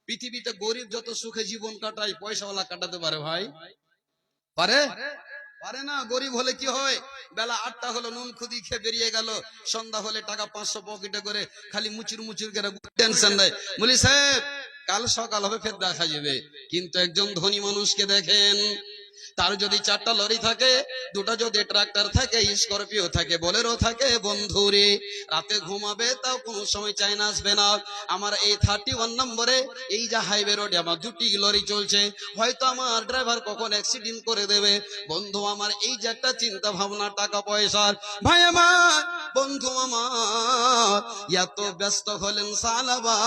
পৃথিবীতে গরিব যত সুখে জীবন কাটায়, পয়সাওয়ালা কাটাতে পারে ভাই? পারে? পারে না। গরিব হলে কি হয়, বেলা 8টা হলো, নুন খুদি খেয়ে বেরিয়ে গেল, সন্ধ্যা হলে টাকা 500 পকেটে করে খালি মুচুর মুচুর করে টেনশন দেয়, বলি সাহেব কাল সকাল হবে ফের দেখা যাবে। কিন্তু একজন ধনী মানুষকে দেখেন, তার যদি 4টা লরি থাকে, 2টা যদি ট্রাক্টর থাকে, স্করপিও থাকে, বোলেরো থাকে, বন্ধুরে রাতে ঘুমাবে তাও কোনো সময় চাইনা আসবে না। আমার এই 31 নম্বরে এই যে হাইওয়ে রোডে আমার 2টি লরি চলছে, হয়তো আমার ড্রাইভার কখন অ্যাক্সিডেন্ট করে দেবে। বন্ধু আমার, এই যে একটা চিন্তা ভাবনা টাকা পয়সার, ভাই আমার, বন্ধু আমার, এত ব্যস্ত হলেন সালাবা,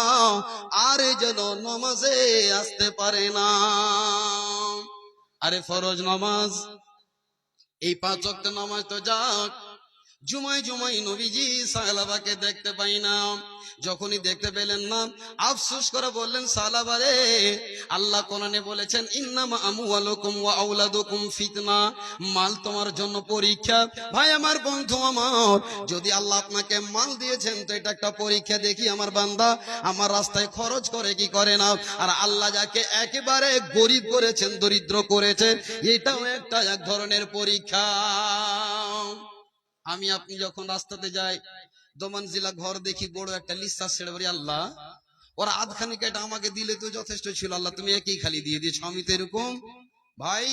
আর যেন নামাজে আসতে পারে না। আরে ফরজ নামাজ, এই 5 ওয়াক্ত নামাজ তো যাক, জুমায় জুমায় নবীজি সালাবাকে দেখতে পাই না। যখনই দেখতে পেলেন না, আফসোস করে বললেন, সালাবা রে, আল্লাহ কোরআনে বলেছেন, ইন্নামা আমওয়ালুকুম ওয়া আওলাদুকুম ফিতনা, মাল তোমার জন্য পরীক্ষা। ভাই আমার, বন্ধু আমার, যদি আল্লাহ আপনাকে মাল দিয়েছেন তো এটা একটা পরীক্ষা, দেখি আমার বান্দা আমার রাস্তায় খরচ করে কি করে না। আর আল্লাহ যাকে একেবারে গরিব করেছেন, দরিদ্র করেছেন, এটাও একটা এক ধরনের পরীক্ষা। আমি আপনি যখন রাস্তাতে যাই, দোমঞ্জিলা ঘর দেখি, বড় একটা লিসা ছেড়ে বলি, আল্লাহ ওরা আধখানিক এটা আমাকে দিলে তো যথেষ্ট ছিল, আল্লাহ তুমি একই খালি দিয়ে দিয়েছ, আমি তো এরকম। ভাই,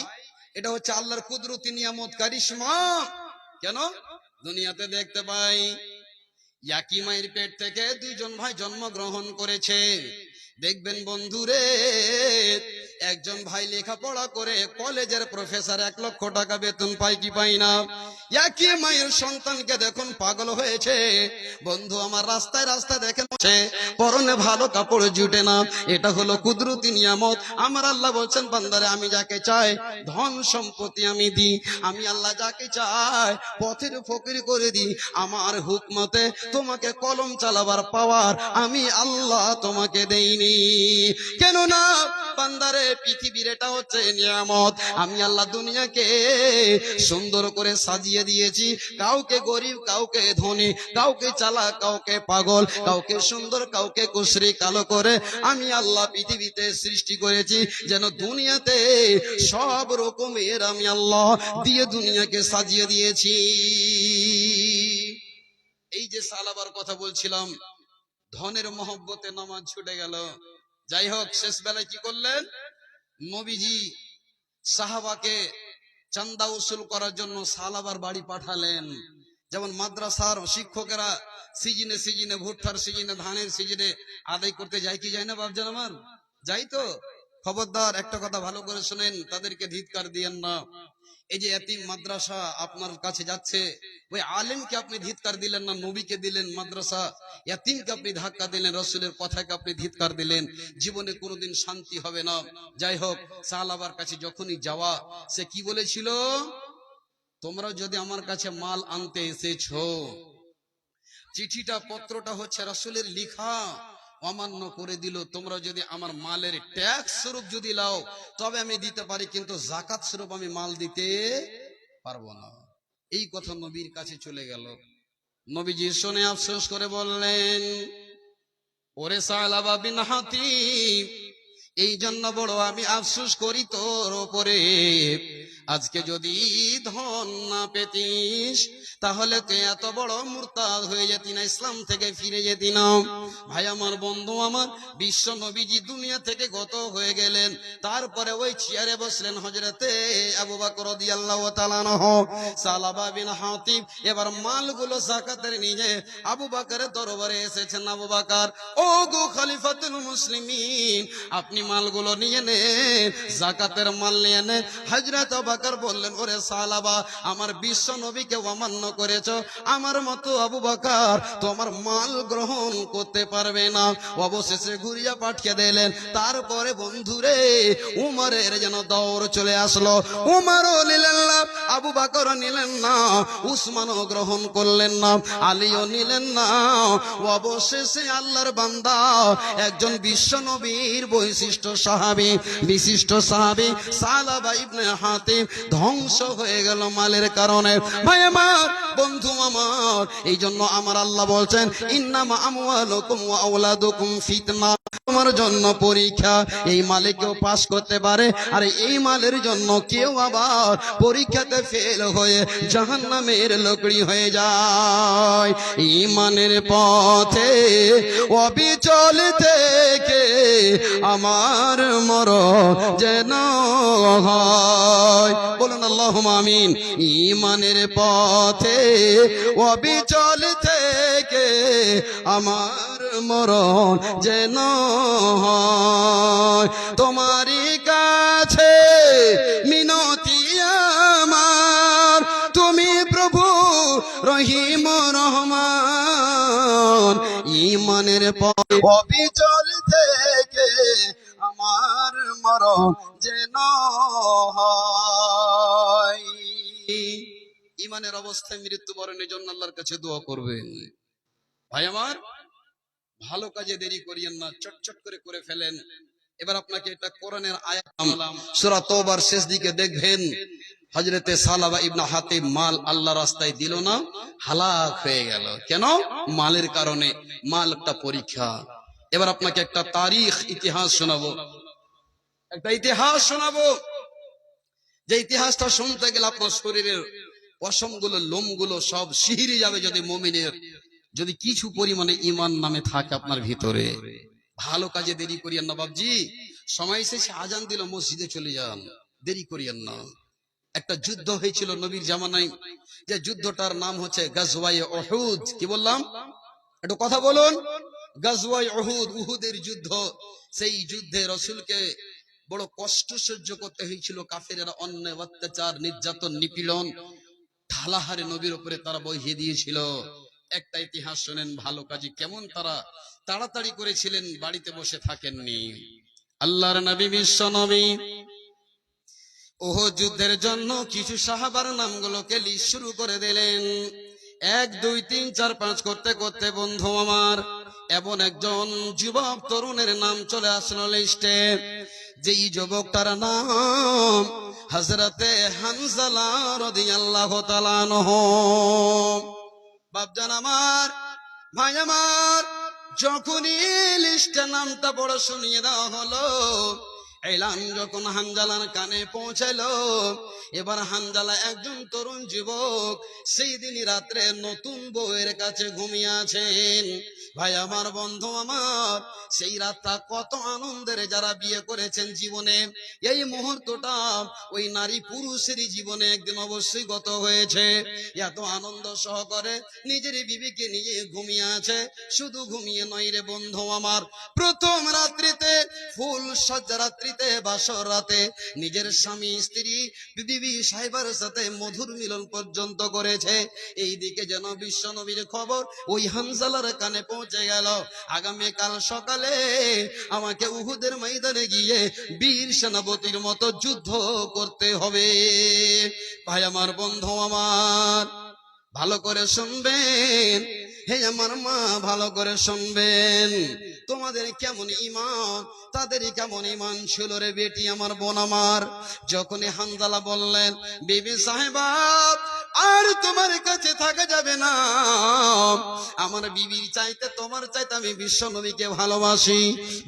এটা হচ্ছে আল্লাহর কুদরতি নিয়ামত, কারিশমা। কেন? দুনিয়াতে দেখতে পাই একই মায়ের পেট থেকে দুইজন ভাই জন্মগ্রহণ করেছে। দেখবেন বন্ধুরে, একজন ভাই লেখাপড়া করে কলেজের প্রফেসর, 1 লক্ষ টাকা বেতন পায় কি পাই না? একই মায়ের সন্তানকে দেখুন পাগল হয়েছে। বন্ধু আমার, রাস্তায় রাস্তায় দেখেন পরনে ভালো কাপড় জুটে না। এটা হলো কুদরতি নিয়ামত। আমার আল্লাহ বলছেন, বান্দারে আমি যাকে চাই ধন সম্পত্তি আমি দিই, আমি আল্লাহ যাকে চাই পথের ফকির করে দিই। আমার হুকমতে তোমাকে কলম চালাবার পাওয়ার আমি আল্লাহ তোমাকে দেইনি। কেন না বান্দারে, পৃথিবীর এটা হচ্ছে নিয়ামত। আমি আল্লাহ দুনিয়াকে সুন্দর করে সাজিয়ে দিয়েছি। কাউকে গরিব, কাউকে ধনী, কাউকে চালাক, কাউকে পাগল, কাউকে সুন্দর, কাউকে কুশরি কালো করে আমি আল্লাহ পৃথিবীতে সৃষ্টি করেছি, যেন দুনিয়াতে সব রকমের আমি আল্লাহ দিয়ে দুনিয়াকে সাজিয়ে দিয়েছি। এই যে সালাবার কথা বলছিলাম, ধনের মহব্বতে নামাজ ছুটে গেল। যাই হোক, শেষ বেলায় কি করলেন? নবীজি সাহাবাকে চান্দা উসুল করার জন্য সালাবার বাড়ি পাঠালেন। যেমন মাদ্রাসার শিক্ষকেরা সিজনে সিজনে, ভুট্টার সিজনে, ধানের সিজনে আদায় করতে যায় কি যায় না বাপজান আমার? যাই তো? খবরদার, একটা কথা ভালো করে শুনেন, তাদেরকে ধিক্কার দিয়েন না। এই যে এতিম মাদ্রাসা আপনার কাছে যাচ্ছে, ওই আলেমকে আপনি ধিক্কার দিলেন না, নবীকে দিলেন মাদ্রাসা, এতিমকে আপনি ধাক্কা দিলেন, রসুলের কথাকে আপনি ধিক্কার দিলেন, জীবনে কোনোদিন শান্তি হবে না। যাই হোক, সাহাবার কাছে যখনই যাওয়া, সে কি বলেছিল? তোমরা যদি আমার কাছে মাল আনতে এসেছো, চিঠিটা পত্রটা হচ্ছে রাসূলের লিখা, অমান্য করে দিল, তোমরা যদি আমার মালের ট্যাক্স স্বরূপ যদি লাও তবে আমি দিতে পারি, কিন্তু যাকাত স্বরূপ আমি মাল দিতে পারবো না। এই কথা নবীর কাছে চলে গেল। নবীজি শুনে আফসোস করে বললেন, ওরে সালাবা বিন হাতিব, এই জন্য বড় আমি আফসোস করি তোর ওপরে। আজকে যদি ধন না পেতিস তাহলে তুই এত বড় মুরতাদ হয়ে যেতি না, ইসলাম থেকে ফিরে যেতি না। ভাই আমার, বন্ধু আমার, বিশ্ব নবীজি দুনিয়া থেকে গত হয়ে গেলেন। তারপরে ওই চেয়ারে বসলেন হযরতে আবু বকর রাদিয়াল্লাহু তাআলা আনহু। সালাবা বিন হাতিব এবার মালগুলো যাকাতের নিয়ে আবু বকরের দরবারে এসেছেন। আবু বকর, ও গো খলিফাতুল মুসলিমিন, আপনি মালগুলো নিয়ে নেন, যাকাতের মাল নিয়ে নেন। হযরত আবু বকর বললেন, ওরে সালাবা, আমার বিশ্ব নবীকে অমান্য করেছো, আমার মতো আবু বকর তোমার মাল গ্রহণ করতে পারবে না। অবশেষে ঘুরিয়া পাঠিয়ে দিলেন। তারপরে বন্ধুরে, উমরের যেন দৌড় চলে আসলো। উমরও নিলেন না, আবু বকর নিলেন না, উসমানও গ্রহণ করলেন না, আলীও নিলেন না। অবশেষে আল্লাহর বান্দা, একজন বিশ্ব নবীর বৈশিষ্ট্য সাহাবী, বিশিষ্ট সাহাবী সালাবা ইবনে হাতিব ধ্বংস হয়ে গেল মালের কারণে। ভাই আমার, বন্ধু আমার, এই জন্য আমার আল্লাহ বলছেন, ইন্নামা আমওয়ালুকুম ওয়া আওলাদুকুম ফিতনা, তোমার জন্য পরীক্ষা। এই মালে কেউ পাস করতে পারে, আর এই মালের জন্য কেউ আবার পরীক্ষাতে ফেল হয়ে জাহান্নামের লোকড়ি হয়ে যায়। ঈমানের পথে অবিচল থেকে আমার মরণ যেন হয়, বলুন আল্লাহুম্মা আমিন। ঈমানের পথে অবিচল থেকে আমার মরণ যেন হয়। তোমারই কাছে মিনতি আমার, তুমি প্রভু রহিম রহমান। ঈমানের পথে অবিচল থেকে আমার মরণ যেন হয়। ঈমানের অবস্থায় মৃত্যুবরণের জন্য আল্লাহর কাছে দোয়া করবেন। ভাই আমার, ভালো কাজে দেরি করিয়েন না, চটচট করে করে ফেলেন। এবার আপনাকে একটা কোরআনের আয়াত সূরা তওবার শেষ দিকে দেখবেন, হযরতে সালাবা ইবনে হাতিব মাল আল্লাহর রাস্তায় দিল না, হালাক হয়ে গেল। কেন? মালের কারণে। মাল একটা পরীক্ষা। এবার আপনাকে একটা তারিখ, ইতিহাস শোনাবো, একটা ইতিহাস শোনাবো, যে ইতিহাসটা শুনতে গেলে আপনার শরীরের পশমগুলো, লোমগুলো সব শিহরে যাবে। যদি মুমিনের যদি কিছু পরিমাণে ঈমান নামে থাকে আপনার ভিতরে। ভালো কাজে দেরি করিয়েন না বাবজি। সময় শেষে আজান দিল, মসজিদে চলে যান, দেরি করিয়েন না। একটা যুদ্ধ হয়েছিল নবীর জামানায়, যে যুদ্ধটার নাম হচ্ছে গাজওয়ায়ে উহুদ। কি বললাম? একটু কথা বলুন। গাজওয়ায়ে উহুদ, উহুদের যুদ্ধ। সেই যুদ্ধে রাসূলকে বড় কষ্ট সহ্য করতে হয়েছিল। কাফেরেরা অন্যায়, অত্যাচার, নির্যাতন, নিপীড়ন ঢালাহারে নবীর উপরে তারা বহিয়ে দিয়েছিল। একটা ইতিহাস শোনেন ভালো কাজে, কেমন তারা তাড়াতাড়ি করেছিলেন, বাড়িতে বসে থাকেননি। আল্লাহর নবী, বিশ্ব নবী ওহদ যুদ্ধের জন্য কিছু সাহাবার নামগুলোকে লিস্ট শুরু করে দিলেন। 1 2 3 4 5 করতে করতে বন্ধু আমার এমন একজন যুবক তরুণের নাম চলে আসলো লিস্টে। যেই যুবকটার নাম হযরতে হানজালা রাদিয়াল্লাহু তাআলা আনহু। বাপজান আমার, ভাই আমার, যখনই লিস্টে নামটা বড় শুনিয়ে দেওয়া হলো, এলান যখন হানজালার কানে পৌঁছালো, এবার হানজালা একজন তরুণ যুবক, সেই দিনই রাত্রে নতুন বউয়ের কাছে ঘুমিয়ে আছেন। ভাই আমার, বন্ধু আমার, সেই রাতটা কত আনন্দের। যারা বিয়ে করেছেন জীবনে, এই মুহূর্তটা ওই নারী পুরুষেরই জীবনে একদিন অবশ্যই গত হয়েছে। এত আনন্দ সহকারে নিজের বিবিকে নিয়ে ঘুমিয়ে আছে। শুধু ঘুমিয়ে নয় রে বন্ধু আমার, প্রথম রাত্রিতে, ফুল সজ্জা রাত্রিতে, বাসর রাতে নিজের স্বামী স্ত্রী বিবি সাহেবের সাথে মধুর মিলন পর্যন্ত করেছে। এই দিকে যেন বিশ্ব নবীর খবর ওই হানজালার কানে পৌঁছে গেল, আগামীকাল সকালে আমাকে উহুদের ময়দানে গিয়ে বীর সেনাপতির মতো যুদ্ধ করতে হবে। ভাই আমার, বন্ধু আমার, ভালো করে শুনবেন। হে আমার মা, ভালো করে শুনবেন। তোমাদের কেমন ঈমান, তাদেরই কেমন ঈমান ছিল রে বেটি আমার, বোন আমার। যখনই হানজালা বললেন, বিবি সাহেবা আর তোমার কাছে থাকা যাবে না, আমার বিবির চাইতে, তোমার চাইতে আমি বিশ্ব নবীকে ভালোবাসি।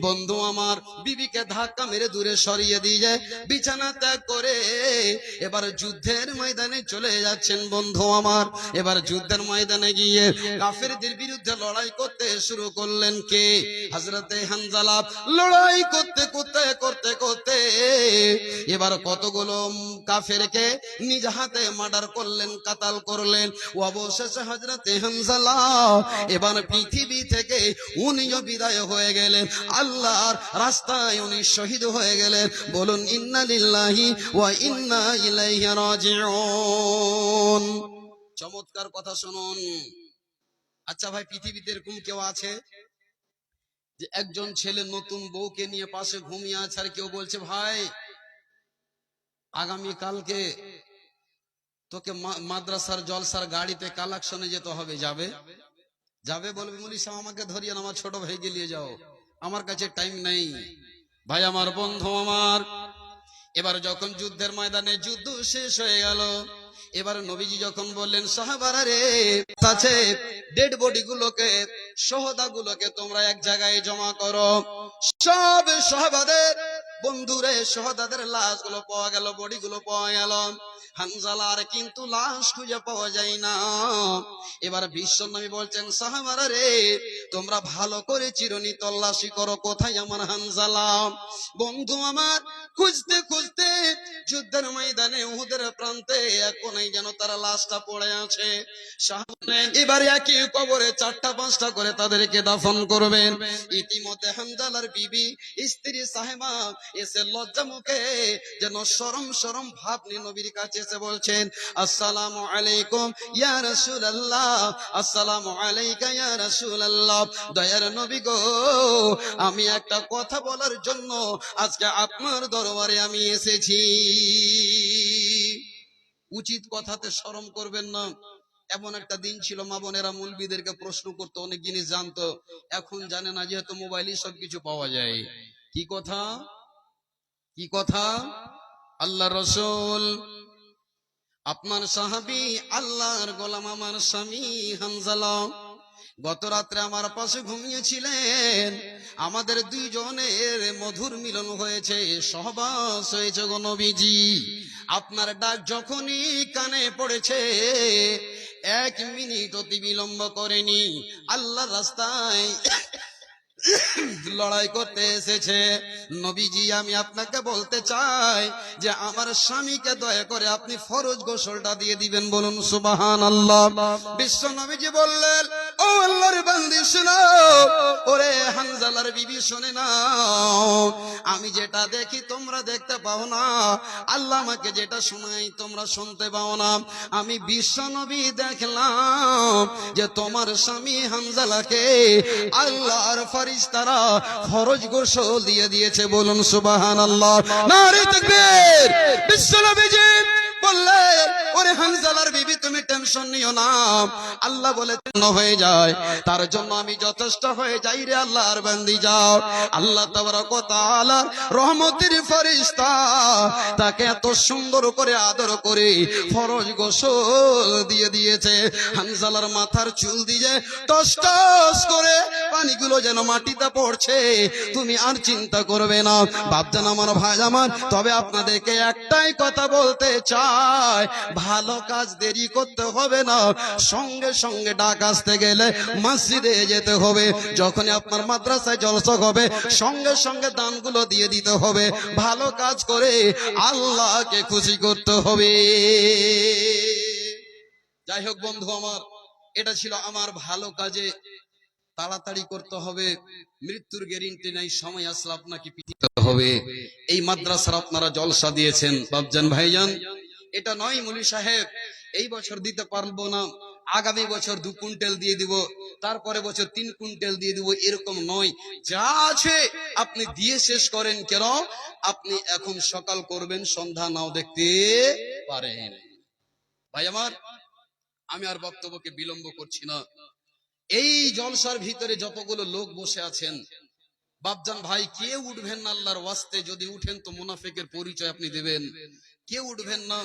বন্ধু আমার, বিবিকে ধাক্কা মেরে দূরে সরিয়ে দিয়ে বিছানা ত্যাগ করে এবার যুদ্ধের ময়দানে চলে যাচ্ছেন। বন্ধু আমার, এবার যুদ্ধের ময়দানে গিয়ে কাফেরদের বিরুদ্ধে লড়াই করতে শুরু করলেন কে? হযরতে হানজালা। লড়াই করতে করতে করতে করতে এবার কতগুলো কাফেরকে নিজ হাতে মার্ডার করলেন, কাতাল করলেন। অবশেষে হযরতে হানজালা এবার পৃথিবী থেকে উনিও বিদায় হয়ে গেলেন, আল্লাহর রাস্তায় উনি শহীদ হয়ে গেলেন। বলুন ইন্না লিল্লাহি ওয়া ইন্না ইলাইহি রাজিউন। চমৎকার কথা শুনুন। আচ্ছা ভাই, পৃথিবীতে এরকম কেউ আছে যে একজন ছেলে নতুন বউকে নিয়ে পাশে ঘুমিয়ে আছে, আর কেউ বলছে ভাই আগামী কালকে তোকে মাদ্রাসার জলসার গাড়িতে কালেকশনে যেতে হবে, যাবে? যাবে? বলবে মুলি সাহেব আমাকে ধরিয়ে আমার ছোট ভাইকে নিয়ে যাও, আমার কাছে টাইম নেই। ভাই আমার, বন্ধু আমার, এবার যখন যুদ্ধের ময়দানে যুদ্ধ শেষ হয়ে গেল, এবার নবীজি যখন বললেন সাহাবারা রে, আছে ডেড বডি গুলোকে, শহদা গুলোকে তোমরা এক জায়গায় জমা করো। সব সাহাবাদের বন্ধুরে শহদাদের লাশ গুলো পাওয়া গেল, বডি গুলো পাওয়া গেল। হানজালার কিন্তু লাশ খুঁজে পাওয়া যায় না। এবার বিশ্ব নবী বলছেন সাহাবারা রে, তোমরা ভালো করে চিরুনি তল্লাশি করো, কোথায় আমার হানজালা। বন্ধু আমার, খুঁজতে খুঁজতে যুদ্ধের ময়দানে উহুদের প্রান্তে এক কোণায় যেন তারা লাশটা পড়ে আছে। এবার একই কবরে 4টা 5টা করে তাদেরকে দাফন করবেন। ইতিমধ্যে হানজালার বিবি স্ত্রী সাহেবা এসে লজ্জা মুখে যেন শরম শরম ভাব নিয়ে নবীর কাছে এসে বলছেন, আসসালামু আলাইকুম ইয়া রাসূলুল্লাহ, আসসালামু আলাইকা ইয়া রাসূলুল্লাহ। দয়ার নবী গো, আমি একটা কথা বলার জন্য আজকে আপনার দরবারে আমি এসেছি। উচিত কথাতে শরম করবেন না। এমন একটা দিন ছিল মা বোনেরা মুলবিদেরকে প্রশ্ন করতে, অনেক জিনিস জানতো, এখন জানে না, যেহেতু মোবাইলে সবকিছু পাওয়া যায়। কি কথা? কি কথা? আল্লাহ রসুল, আপনার সাহাবী, আল্লাহর গোলাম আমার স্বামী হানজালা গত রাত্রে আমার পাশে ঘুমিয়েছিলেন। আমাদের দুইজনের মধুর মিলন হয়েছে, সহবাস হয়েছে গো নবীজি। আপনার ডাক যখনই কানে পড়েছে, 1 মিনিট অতি বিলম্ব করেনি আল্লাহর রাস্তায় লড়াই করতে এসেছে। নবীজি আমি আপনাকে বলতে চাই যে আমার স্বামীকে দয়া করে আপনি ফরজ গোসলটা দিয়ে দিবেন, বলুন সুবহানাল্লাহ। বিশ্ব নবীজি বললেন, ও আল্লাহর বান্দি শোনো, ওরে হানজালার বিবি শুনে নাও, আমি যেটা দেখি তোমরা দেখতে পাও না, আল্লাহ আমাকে যেটা শোনাই তোমরা শুনতে পাও না। আমি বিশ্ব নবী দেখলাম যে তোমার স্বামী হানজালাকে আল্লাহর ফেরেশতারা ফরজ গোসল দিয়ে দিয়েছে, বলুন সুবহানাল্লাহ। নারে তাকবীর। বিশ্ব নবীজি বললেন, ওরে হানজালার বিবি তুমি টেনশন নিও না, আল্লাহ বলে হয়ে যায়, তার জন্য আমি যথেষ্ট হয়ে যাই রে আল্লাহর বান্দি যাও। আল্লাহ তাবারক ওয়া তাআলা রহমতের ফেরেশতা তাকে এত সুন্দর করে আদর করে ফরজ গোসল দিয়ে দিয়েছে। হানজালার মাথার চুল দিয়ে টস টস করে পানিগুলো যেন মাটিতে পড়ছে, তুমি আর চিন্তা করবে না। বাপজান আমার, ভাই আমার, তবে আপনাদেরকে একটাই কথা বলতে চাই, ভালো কাজ দেরি করতে হবে না, সঙ্গে সঙ্গে ডাক আসতে গেলে মসজিদে যেতে হবে। যখনই আপনার মাদ্রাসায় জলসা হবে সঙ্গে সঙ্গে দানগুলো দিয়ে দিতে হবে। ভালো কাজ করে আল্লাহকে খুশি করতে হবে। যাই হোক বন্ধু আমার, এটা ছিল আমার ভালো কাজে তাড়াতাড়ি করতে হবে, মৃত্যুর গ্যারান্টি নাই, সময় আসলে আপনাকে পিটিতে হবে। এই মাদ্রাসার আপনারা জলসা দিয়েছেন বাপজান ভাইজান, এটা নয় মুলি সাহেব এই বছর দিতে পারবো না, আগামী বছর 2 কুইন্টাল দিয়ে দিব, তারপরে বছর 3 কুইন্টাল দিয়ে দিব, এরকম নয়। যা আছে আপনি দিয়ে শেষ করেন। কেন? আপনি এখন সকাল করবেন, সন্ধ্যা নাও দেখতে পারেন। ভাই আমার, আমি আর বক্তব্যকে বিলম্ব করছি না। এই জলসার ভিতরে যতগুলো লোক বসে আছেন বাপজান ভাই, কেউ উঠবেন না আল্লাহর ওয়াস্তে। যদি উঠেন তো মুনাফিকের পরিচয় আপনি দেবেন। কেউ উঠবেন না।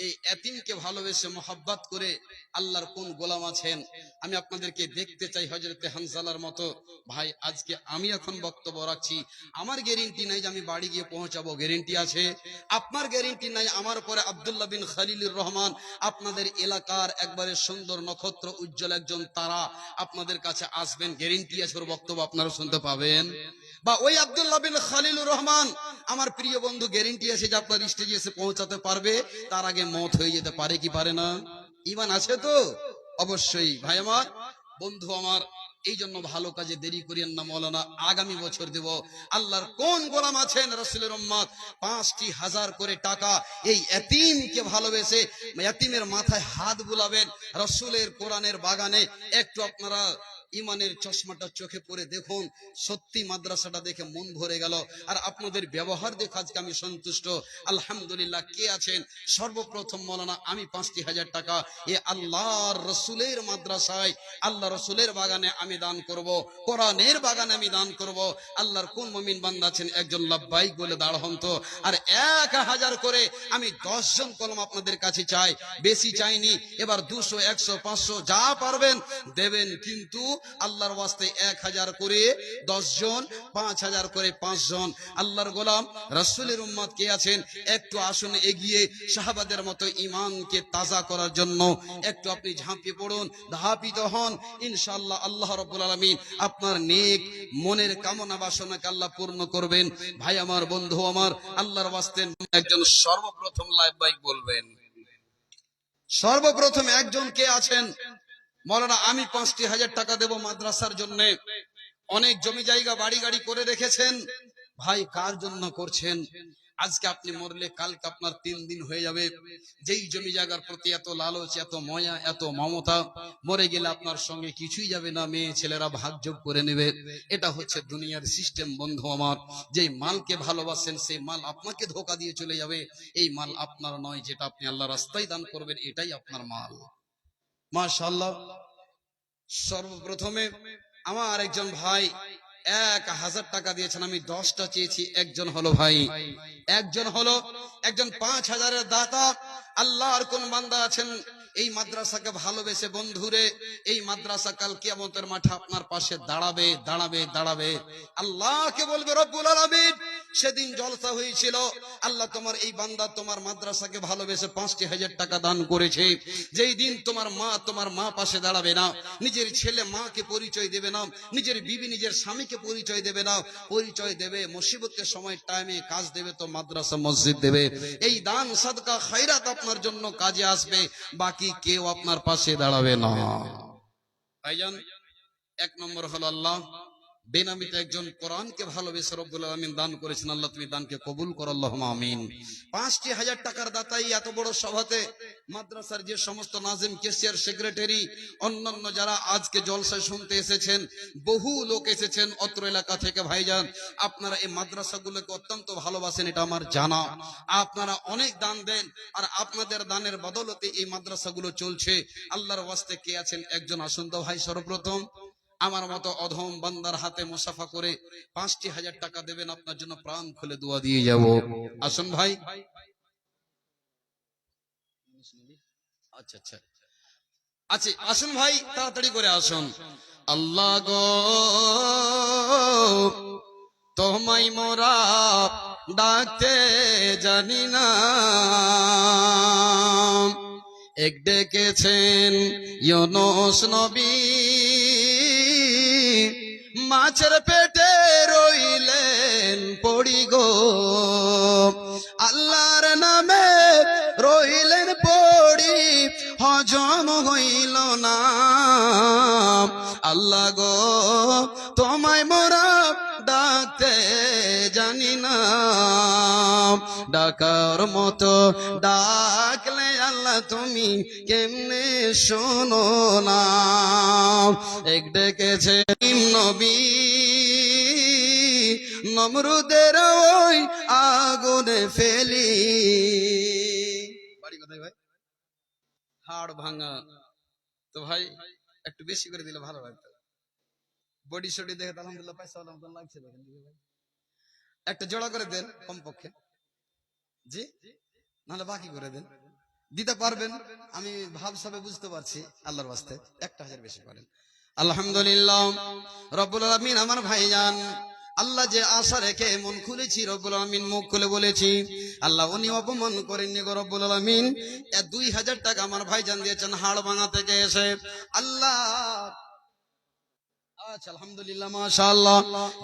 এই এতিমকে ভালোবেসে মোহাব্বত করে আল্লাহর কোন গোলাম আছেন, আমি আপনাদেরকে দেখতে চাই হযরতে হানজালার মতো। ভাই আজকে আমি এখন বক্তব্য রাখছি, আমার গ্যারান্টি নাই যে আমি বাড়ি গিয়ে পৌঁছাবো, গ্যারান্টি আছে। আপনার গ্যারান্টি নাই। আমার পরে আব্দুল্লাহ বিন খলিলুর রহমান আপনাদের এলাকার একবারে সুন্দর নক্ষত্র উজ্জ্বল একজন তারা আপনাদের কাছে আসবেন, গ্যারান্টি আছে ওর বক্তব্য আপনারা শুনতে পাবেন। বা ওই আব্দুল্লাহ বিন খলিলুর রহমান আমার প্রিয় বন্ধু গ্যারান্টি আছে যে আপনার স্টেজে এসে পৌঁছাতে পারবে, তার আগে মওত হয়ে যেতে পারে কি পারে না? ঈমান আছে তো? অবশ্যই। ভাই আমার, বন্ধু আমার, এই জন্য ভালো কাজে দেরি করিয়েন না। মাওলানা আগামী বছর দেব। আল্লাহর কোন গোলাম আছেন রাসূলের উম্মত 5,000 করে টাকা এই এতিমকে ভালোবেসে এতিমের মাথায় হাত বুলাবেন, রাসূলের কোরআনের বাগানে একটু আপনারা ইমানের চশমাটা চোখে পড়ে দেখুন, সত্যি মাদ্রাসাটা দেখে মন ভরে গেল। আর আপনাদের ব্যবহার দেখে আজকে আমি সন্তুষ্ট, আলহামদুলিল্লাহ। কে আছেন? সর্বপ্রথম মাওলানা আমি 5,000 টাকা এ আল্লাহর রাসূলের মাদ্রাসায়, আল্লাহ রাসূলের বাগানে আমি দান করব, কোরআনের বাগানে আমি দান করব। আল্লাহর কোন মুমিন বান্দা আছেন একজন লাব্বাইক বলে দাঁড় হন তো। আর 1000 করে আমি 10 জন কলম আপনাদের কাছে চাই, বেশি চাইনি। এবার 200, 100, 500 যা পারবেন দেবেন, কিন্তু আল্লাহর ওয়াস্তে 1000 করে 10 জন, 5000 করে 5 জন। আল্লাহর গোলাম রাসূলের উম্মত কে আছেন একটু আসুন এগিয়ে, সাহাবাদের মতো ঈমানকে তাজা করার জন্য একটু আপনি ঝাঁপিয়ে পড়ুন, ধাপিত হন। ইনশাআল্লাহ আল্লাহ রাব্বুল আলামিন আপনার নেক মনের কামনা বাসনাকে আল্লাহ পূর্ণ করবেন। ভাই আমার, বন্ধু আমার, আল্লাহর ওয়াস্তে একজন সর্বপ্রথম লাইভ বাইক বলবেন। সর্বপ্রথম একজন কে আছেন? মাওলানা আমি 5,000 টাকা দেব মাদ্রাসার জন্য। অনেক জমি জায়গা বাড়ি গাড়ি করে রেখেছেন। ভাই কার জন্য করছেন? আজকে আপনি মরলে কালকে আপনার 3 দিন হয়ে যাবে। যেই জমি জায়গার প্রতি এত লালচ, এত ময়া, এত মমতা, মরে গেলে আপনার সঙ্গে কিছুই যাবে না, মেয়ে ছেলেরা ভাগযোগ করে নেবে। এটা হচ্ছে দুনিয়ার সিস্টেম বন্ধু আমার। যেই মালকে ভালোবাসেন সেই মাল আপনাকে ধোকা দিয়ে চলে যাবে। এই মাল আপনার নয়, যেটা আপনি আল্লাহর রাস্তায় দান করবেন এটাই আপনার মাল। মাশাআল্লাহ। সর্বপ্রথমে আমার একজন ভাই 1000 টাকা দিয়েছেন, আমি 10টা চেয়েছি। একজন হলো ভাই, একজন হলো একজন 5000 এর দাতা। আল্লাহর কোন বান্দা আছেন এই মাদ্রাসাকে ভালোবেসে? বন্ধুরে, এই মাদ্রাসা কাল কিয়ামতের মাঠে আপনার পাশে দাঁড়াবে, দাঁড়াবে, দাঁড়াবে। আল্লাহকে বলবে রব্বুল আলামিন সেদিন জলসা হয়েছিল, আল্লাহ তোমার এই বান্দা তোমার মাদ্রাসাকে ভালোবেসে 5,000 টাকা দান করেছে। যেই দিন তোমার মা পাশে দাঁড়াবে না, নিজের ছেলে মাকে পরিচয় দেবে না, নিজের বিবি নিজের স্বামীকে পরিচয় দেবে না, পরিচয় দেবে মুসিবতের সময় টাইমে কাজ দেবে তো মাদ্রাসা মসজিদ দেবে। এই দান সাদকা খায়রাত আপনার জন্য কাজে আসবে, বাকি কেউ আপনার পাশে দাঁড়াবে না। ভাইজান, এক নম্বর হলো আল্লাহ বেনামিতে একজন কোরআনকে ভালোবেসে রব্বুল আলামিন দান করেছেন। আল্লাহ তুমি দানকে কবুল করো, আল্লাহুম্মা আমিন। 5,000 টাকার দাতাই এত বড় সভাতে মাদ্রাসার যে সমস্ত নাজিম, কেশিয়ার, সেক্রেটারি, অন্যান্য যারা আজকে জলসায় শুনতে এসেছেন, বহু লোক এসেছেন অত্র এলাকা থেকে। ভাইজান, আপনারা এই মাদ্রাসাগুলোকে অত্যন্ত ভালোবাসেন, এটা আমার জানা। আপনারা অনেক দান দেন, আর আপনাদের দানের বদলতে এই মাদ্রাসাগুলো চলছে। আল্লাহর ওয়াস্তে কে আছেন একজন আসুন তো ভাই। সর্বপ্রথম আমার মতো অধম বান্দার হাতে মুসাফা করে 5,000 টাকা দেবেন, আপনার জন্য প্রাণ খুলে দোয়া দিয়ে যাব। আসুন ভাই। আচ্ছা আচ্ছা আচ্ছা, আসুন ভাই, তাড়াতাড়ি করে আসুন। আল্লাহ গো তোমায় মোরা ডাকতে জানি না, এক ডেকেছেন ইউনুস নবী, মাছের পেটে রইলেন পড়ি গো, আল্লাহর নামে রইলেন পড়ি, হজম হইল না। আল্লাহ গো তোমায় মোরা ডাকতে জানি না, ডাকার মতো ডাকলে আল্লাহ তুমি কেমনে শোনো না। এক ডেকেছে নবী, নমরুদের ওই আগুনে ফেলি। বাড়ি কোথায় ভাই? হাড় ভাঙা। তো ভাই একটু বেশি করে দিলে ভালো লাগতো। বডি শডি দেখে আলহামদুলিল্লাহ পয়সা লাগছে, দেখেন একটা জোড়া করে দেন কমপক্ষে, জি, নাহলে বাকি করে দেন। দিতে পারবেন আমি ভাবসাবে বুঝতে পারছি, আল্লাহর ওয়াস্তে 1,000 বেশি করেন। আলহামদুলিল্লাহ রব্বুল আলামিন। আমার ভাইজান, আল্লাহ যে আশা রেখে মন খুলেছি, রব্বুল আলামিন মুখ খুলে বলেছি, আল্লাহ উনি অপমান করেননি গো রব্বুল আলামিন। 2,000 টাকা আমার ভাইজান দিয়েছেন হাড় ভাঙা থেকে এসে। আল্লাহ আচ্ছা, আলহামদুলিল্লাহ, মাশাআল্লাহ,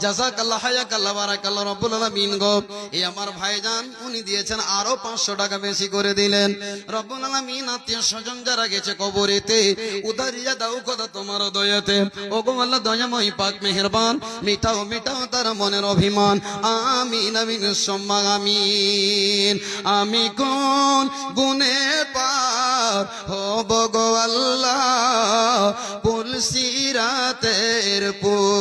জাযাকাল্লাহ, হায়াকাল্লাহ, বারাকাল্লাহ রব্বুল আলামিন গো। এই আমার ভাইজান উনি দিয়েছেন আরো 500 টাকা বেশি করে দিলেন। রব্বুল আলামিন আত্মীয় স্বজন যারা গেছে কবরেতে, উদারিয়া দাও খোদা তোমার দয়াতে। ওগো আল্লাহ দয়াময় পাক মেহেরবান, মিটাও মিটাও তার মনের অভিমান। আমিন আমিন সুম্মা আমিন। আমি কোন গুনে পার হব গো আল্লাহ, পুলসিরাতে পুল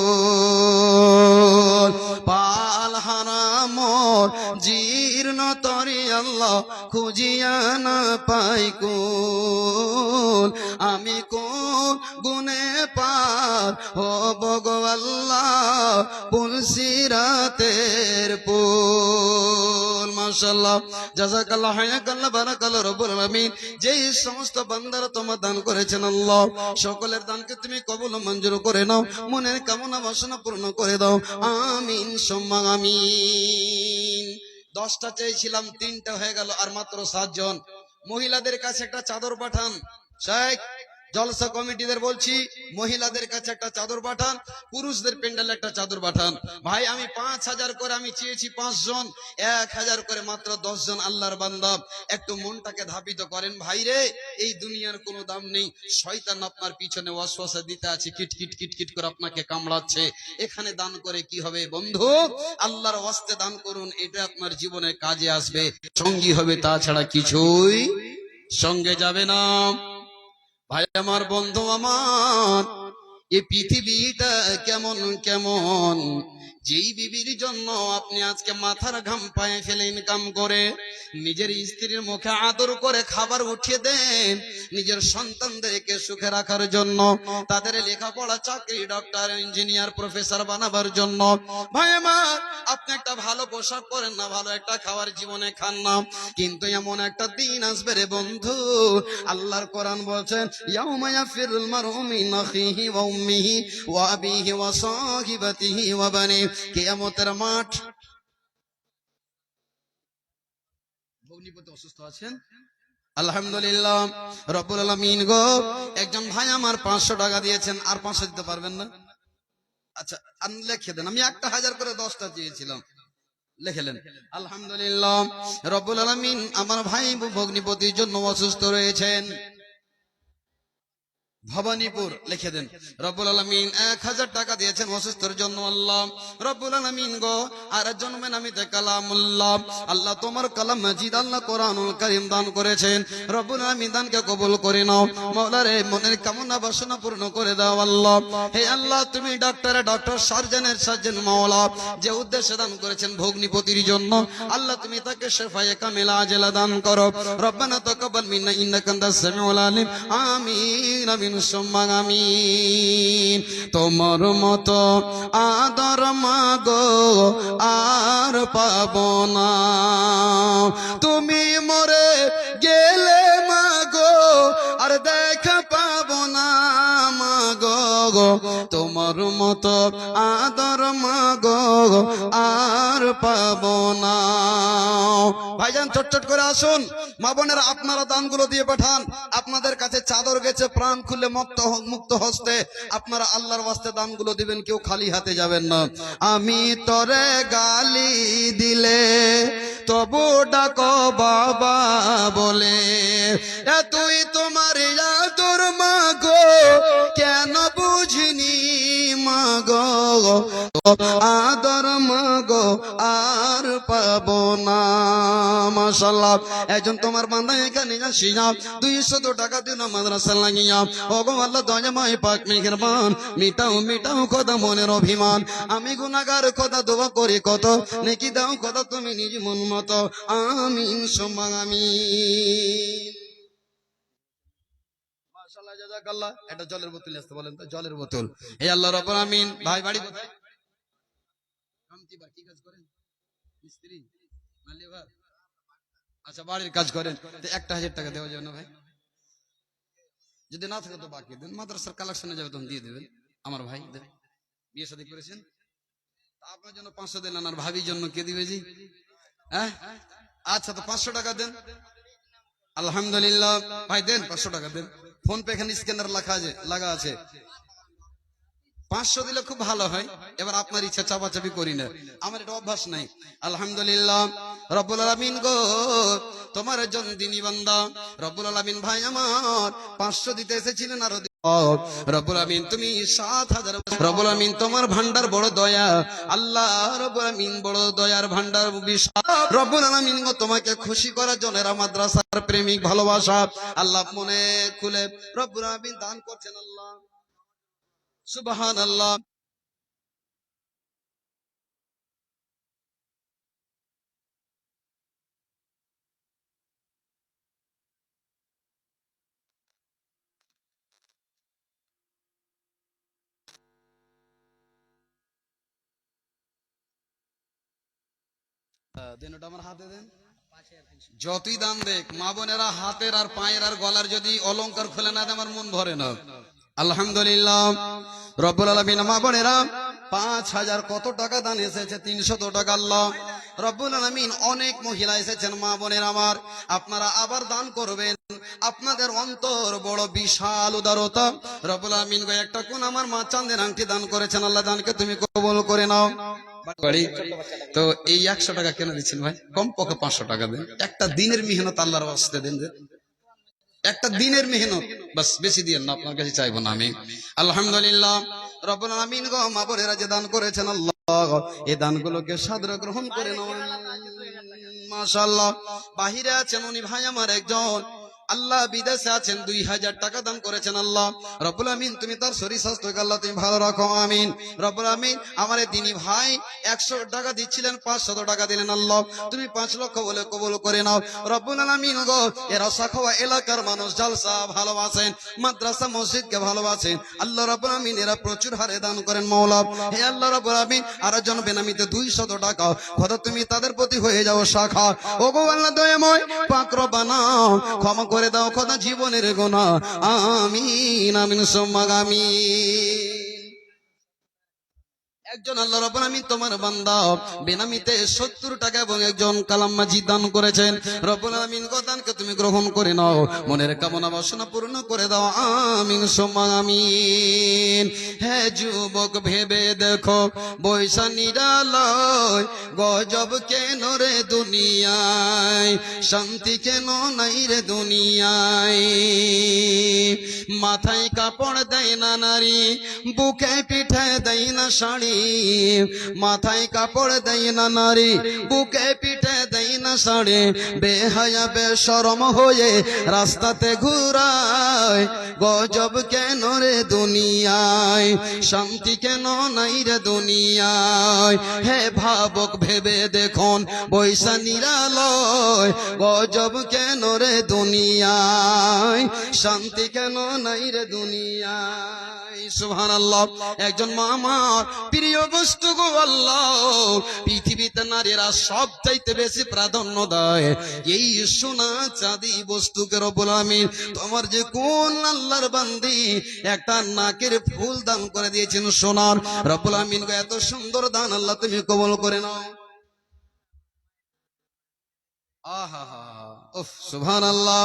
পাল হারামর জীর্ণ তরি আল্লাহ, খুঁজিয়া না পাই কুল। আমি কোন গুনে পার হব গো আল্লাহ, পুলসিরাতের পুল। মাশাআল্লাহ, জাযাকাল্লাহ, হায়াকাল্লাহ, বারাকাল্লাহ রব্বুল আলামিন। যেই সমস্ত বান্দারা তোমার দান করেছেন আল্লাহ, সকলের দানকে তুমি কবুল মঞ্জুর করে নাও, মনের কামনা বাসনা পূর্ণ করে দাও। আমিন সুম্মা আমিন। 10টা চেয়েছিলাম, 3টা হয়ে গেল, আর মাত্র 7 জন। মহিলাদের কাছে একটা চাদর পাঠান। শেখ জলসা কমিটিদের বলছি, মহিলাদের কাছে একটা চাদর পাঠান, পুরুষদের প্যান্ডেলে একটা চাদর পাঠান। ভাই আমি 5,000 করে আমি চেয়েছি 5 জন, 1,000 করে মাত্র 10 জন আল্লাহর বান্দা। একটু মনটাকে ধাবিত করেন ভাই রে, এই দুনিয়ার কোনো দাম নেই। শয়তান আপনার পিছনে ওয়াসওয়াসা দিতে আছে, কিটকিট কিটকিট করে আপনাকে কামড়াচ্ছে। এখানে দান করে কি হবে বন্ধু? আল্লাহর ওয়াস্তে দান করুন, এটা আপনার জীবনে কাজে আসবে, সঙ্গী হবে, তাছাড়া কিছুই সঙ্গে যাবে না। ভাই আমার, বন্ধু আমার, এই পৃথিবীটা কেমন কেমন, যেই বিবির জন্য আপনি আজকে মাথার ঘাম পায়ে ফেলে ইনকাম করে নিজের স্ত্রীর মুখে আদর করে খাবার উঠিয়ে দেন, নিজের সন্তানদেরকে সুখে রাখার জন্য, তাদের লেখাপড়া, চাকরি, ডক্টর, ইঞ্জিনিয়ার, প্রফেসর বানাবার জন্য। ভাই আমার, আপনি একটা ভালো পোশাক পরেন না, ভালো একটা খাবার জীবনে খান না, কিন্তু এমন একটা দিন আসবে রে বন্ধু, আল্লাহর কোরআন বলছেন, ইয়াউমা ইয়াফিরুল মারউ মিন আখিহি ওয়া উম্মিহি ওয়া আবিহি ওয়া সাহিবাতিহি ওয়া বানি। কিয়ামতের মাঠ ভগ্নিপতি অসুস্থ আছেন, আলহামদুলিল্লাহ রব্বুল আলামিন গো, একজন ভাই আমার 500 টাকা দিয়েছেন, আর 500 দিতে পারবেন না? আচ্ছা লিখে দেন, আমি 1000 করে 10টা চেয়েছিলাম, লিখলেন। আলহামদুলিল্লাহ রব্বুল আলামিন আমার ভাই ভগ্নিপতির জন্য অসুস্থ রয়েছেন, ভবানীপুর, লিখে দেন। রব্বুল আলামিন 1000 টাকা দিয়েছেন অসুস্থর জন্য। আল্লাহ রব্বুল আলামিন গো, আর জন্মের নামিতে কালামুল্লাহ, আল্লাহ তোমার কালাম মাজিদ আল্লাহ কোরআনুল কারীম দান করেছেন। রব্বুল আলামিন দানকে কবুল করে নাও। মাওলা রে, মনের কামনা বাসনা পূর্ণ করে দাও আল্লাহ। হে আল্লাহ, তুমি ডাক্তারের ডক্টর, সার্জনের সার্জন মাওলা, যে উদ্দেশ্যে দান করেছেন ভগ্নিপতির জন্য, আল্লাহ তুমি তাকে শিফায়ে কামিলা আজেলা দান করো। রব্বানা তাকাব্বাল মিন্না ইন্নাকা আনতাস সামিউল আলিম। আমিন আমিন সুম্মা আমিন। তোমার মতো আদর মাগো আর পাবো না, তুমি মরে গেলে মাগো আর দেখা পাবো না মাগো, তোমার মতো আদর মাগো আর পাবো না। ভাইজান চটচট করে আসুন, মা বোনেরা আপনারা দানগুলো দিয়ে পাঠান। আপনাদের কাছে চাদর গেছে, প্রাণ খুলে মুক্ত হস্তে আপনারা আল্লাহর ওয়াস্তে দানগুলো দিবেন, কেউ খালি হাতে যাবেন না। আমি তরে গালি দিলে তবু ডাকো বাবা বলে, তুই তোমার আদর মাগো কেন বুঝিনি মাগো, আদর মাগো আর পাবো না। মাশাআল্লাহ, একজন তোমার বান্দা এখানে আসিয়া 200 টাকা দিন মাদ্রাসা লাগিয়া, ওগো আল্লাহ দয়াময় পাক মেহেরবান, মিটাও মিটাও খোদা মনের অভিমান, আমি গুনাহগার খোদা দোয়া করি কত, নেকি দাও খোদা তুমি নিজ মন মতো। আমিন সুম্মা আমিন। মাশাআল্লাহ, জাযাকাল্লাহ। এটা জলের বোতল আসতে বলেন তো, জলের বোতল। হে আল্লাহ রাব্বুল আমিন। ভাই বাড়ি কোথায়? কামতিবার। কি কাজ করেন? মিস্ত্রি না লেবার? আচ্ছা, বাড়ির কাজ করেন। তো 1000 টাকা দেওয়া যাবে না ভাই? যদি না থাকে তো বাকি দেন, মাদ্রাসার কালেকশনে যাবে তখন দিয়ে দেবেন। আমার ভাই দেন, বিয়ে শাদী করেছেন, আপনার জন্য 500 দেন, আর ভাবির জন্য কে দিবে জি? হ্যাঁ, আচ্ছা তো 500 টাকা দেন। আলহামদুলিল্লাহ ভাই দেন, 500 টাকা দেন। ফোন পে এখানে স্ক্যানার লাগা আছে। 500 দিলে খুব ভালো হয়। এবার আপনার ইচ্ছা, চাপাচাপি করি না, আমার এটা অভ্যাস নাই। আলহামদুলিল্লাহ রব্বুল আলামিন গো, তোমার জন্য দিনী বান্দা রব্বুল আলামিন ভাই আমার 500 দিতে এসেছিলেন, আর রব্বুল আমিন তুমি 7000। রব্বুল আমিন তোমার ভান্ডার বড় দয়া, আল্লাহ রব্বুল আমিন বড় দয়ার ভান্ডার বিশাল। রব্বুল আমিন গো, তোমাকে খুশি করার জন্য এরা মাদ্রাসার প্রেমিক, ভালোবাসা আল্লাহ মনে খুলে রব্বুল আমিন দান করছেন। আল্লাহ সুবহানাল্লাহ। দেন, ওটা আমার হাতে দেন। যতই দাম দেখ মা বোনেরা, হাতের আর পায়ের আর গলার যদি অলংকার খুলে না দেয় আমার মন ভরে না। আলহামদুলিল্লাহ রব্বুল আলামিন মা বোনেরা 5000 কত টাকা দান এসেছে? 300 টাকা। আল্লাহ রব্বুল আলামিন অনেক মহিলা এসেছেন, মা বোনের আমার, আপনারা আবার দান করবেন। আপনাদের অন্তর বড় বিশাল উদারতা। রব্বুল আলামিন গো, একটা কোন আমার মা চাঁদের আংটি দান করেছেন, আল্লাহ দানকে তুমি কবুল করে নাও। তো এই 100 টাকা কেন দিচ্ছেন ভাই? কমপক্ষে 500 টাকা দেন। একটা দিনের মেহনত আল্লাহর ওয়াস্তে দেন, একটা দিনের মেহনত, বাস বেশি দিয়েন না, আপনার কাছে চাইবো না আমি। আলহামদুলিল্লাহ রব্বুল আলামিন গো, মা বোনেরা যে দান করেছেন, আল্লাহ এই দানগুলোকে সাদরে গ্রহণ করে নাও। মাশাআল্লাহ, বাহিরে আছেন উনি ভাই আমার একজন, আল্লাহ বিদেশে আছেন, 2000 টাকা দান করেছেন। আল্লাহ রব্বুল আমিন তুমি তার শরীর স্বাস্থ্যকে আল্লাহ তুমি ভালো রাখো, আমিন। রব্বুল আমিন আমার দিনী ভাই 100 টাকা দিচ্ছিলেন, 500 টাকা দিলেন, আল্লাহ তুমি 5 লক্ষ বলে কবুল করে নাও। রব্বুল আমিন গো, এরা সাখাওয়া এলাকার মানুষ জালসা ভালোবাসেন, মাদ্রাসা মসজিদকে ভালোবাসেন, আল্লাহ রব্বুল আমিন এরা প্রচুর হারে দান করেন মাওলা। হে আল্লাহ রব্বুল আমিন, আর জন বেনামিতে 200 টাকা খোদা তুমি তাদের প্রতি হয়ে যাও শাখা। ওগো আল্লাহ দয়াময় পাক রব্বানা, ক্ষমা করে দাও খোদা জীবনের গুনাহ। আমিন আমিন সুম্মা আমিন। একজন আল্লাহ রাব্বুল আলামিন তোমার বান্দা বেনামিতে 70 টাকা এবং একজন কালাম মাজিদ দান করেছেন। রব্বুল আলামিন গো দানকে তুমি গ্রহণ করে নাও, মনের কামনা বাসনা পূর্ণ করে দাও, আমিন সুম্মা আমিন। হে যুবক ভেবে দেখো বৈশা নিরালয় গজব কেন রে দুনিয়ায়, শান্তি কেন নাই রে দুনিয়ায়। মাথায় কাপড় দেয় না নারী, বুকে পিঠে দেয় না শাড়ি, মাথায় কাপড় দেয় না নারী, বুকে পিঠে দেয় না শাড়ি, বেহায়া বেশরম হয়ে রাস্তাতে ঘুরায়, গজব কেন রে দুনিয়ায়, শান্তি কেন নাই রে দুনিয়ায়। হে ভাবক ভেবে দেখুন বৈশা নিরালয় গজব কেন রে দুনিয়ায়, শান্তি কেন নাই রে দুনিয়ায়। সুবহানাল্লাহ। একজন মা আমার প্রিয় বস্তু গো আল্লাহ, পৃথিবীতে নারীরা সব চাইতে বেশি প্রাধান্য দেয় এই সোনা চাঁদি বস্তুকে। রব্বুল আলামিন তোমার যে কোন আল্লাহর বান্দি একটা নাকের ফুল দান করে দিয়েছেন সোনার। রব্বুল আলামিন গো এত সুন্দর দান আল্লাহ তুমি কবুল করে নাও। আহা হা উফ সুবহানাল্লাহ।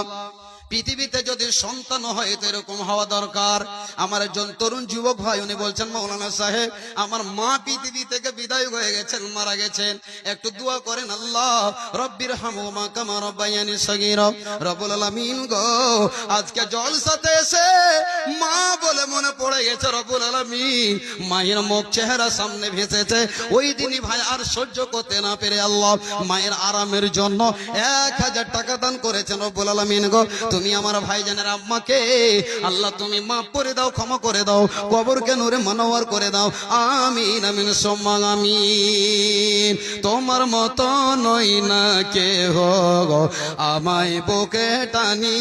পৃথিবীতে যদি সন্তান হয় তো এরকম হওয়া দরকার। আমার একজন তরুণ যুবক ভাই উনি বলছেন মাওলানা সাহেব আমার মা পৃথিবী থেকে বিদায় হয়ে গেছেন, মারা গেছেন, একটু দোয়া করেন আল্লাহ রব্বির হামহুমা কামা রাব্বায়ানি সগীরা। রব্বুল আলামিন গো আজকে জলসাতে এসে মা বলে মনে পড়ে গেছে। রব্বুল আলামিন মায়ের মুখ চেহারা সামনে ভেসেছে। ওই দিনই ভাই আর সহ্য করতে না পেরে আল্লাহ মায়ের আরামের জন্য 1000 টাকা দান করেছেন। রব্বুল আলামিন গো তুমি আমার ভাইজানের আম্মাকে আল্লাহ তুমি মাফ করে দাও, ক্ষমা করে দাও, কবরকে নূরে মনোয়ার করে দাও, আমিন আমিন সুম্মা আমিন। তোমার মতো নই না কেহ গো আমায় বুকে টানি,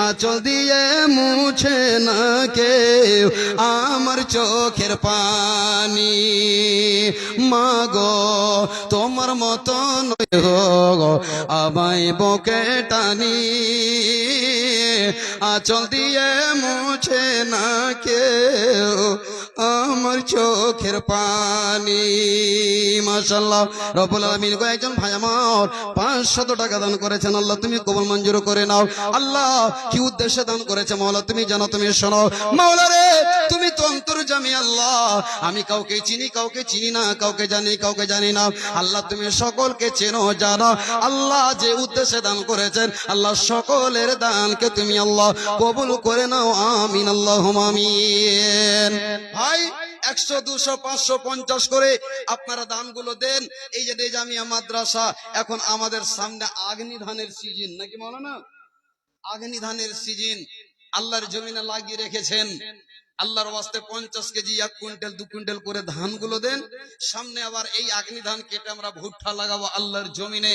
আঁচল দিয়ে মুছে না কেউ আমার চোখের পানি। মা গো তোমার মতো নই গো আমায় বুকে টানি, আঁচল দিয়ে মুছে না কেউ আমার চোখের পানি। মাশাআল্লাহ। রব্বুল আলামিন গো একজন ভাই আমার 500 টাকা দান করেছেন, আল্লাহ তুমি কবুল মঞ্জুর করে নাও। আল্লাহ কি উদ্দেশ্যে দান করেছে মাওলা তুমি জানো, তুমি শোনো। মাওলা রে তুমি তো অন্তর্যামী আল্লাহ, আমি কাউকে চিনি কাউকে চিনি না, কাউকে জানি কাউকে জানি না। আল্লাহ তুমি সকলকে চেনো জানো। আল্লাহ যে উদ্দেশ্যে দান করেছেন আল্লাহ সকলের দানকে তুমি আল্লাহ কবুল করে নাও, আমিন আল্লাহুম্মা আমিন। ভাই 100 200 500 50 করে আপনারা দানগুলো দেন। এই যে জামিয়া মাদ্রাসা এখন আমাদের সামনে আগ্নি ধানের সিজন নাকি মাওলানা, আগ্নি ধানের সিজন আল্লাহর জমিনে লাগিয়ে রেখেছেন। আল্লাহর ওয়াস্তে 50 কেজি 1 কুইন্টাল 2 কুইন্টাল করে ধানগুলো দেন। সামনে আবার এই আগ্নি ধান কেটে আমরা ভুট্টা লাগাবো আল্লাহর জমিনে।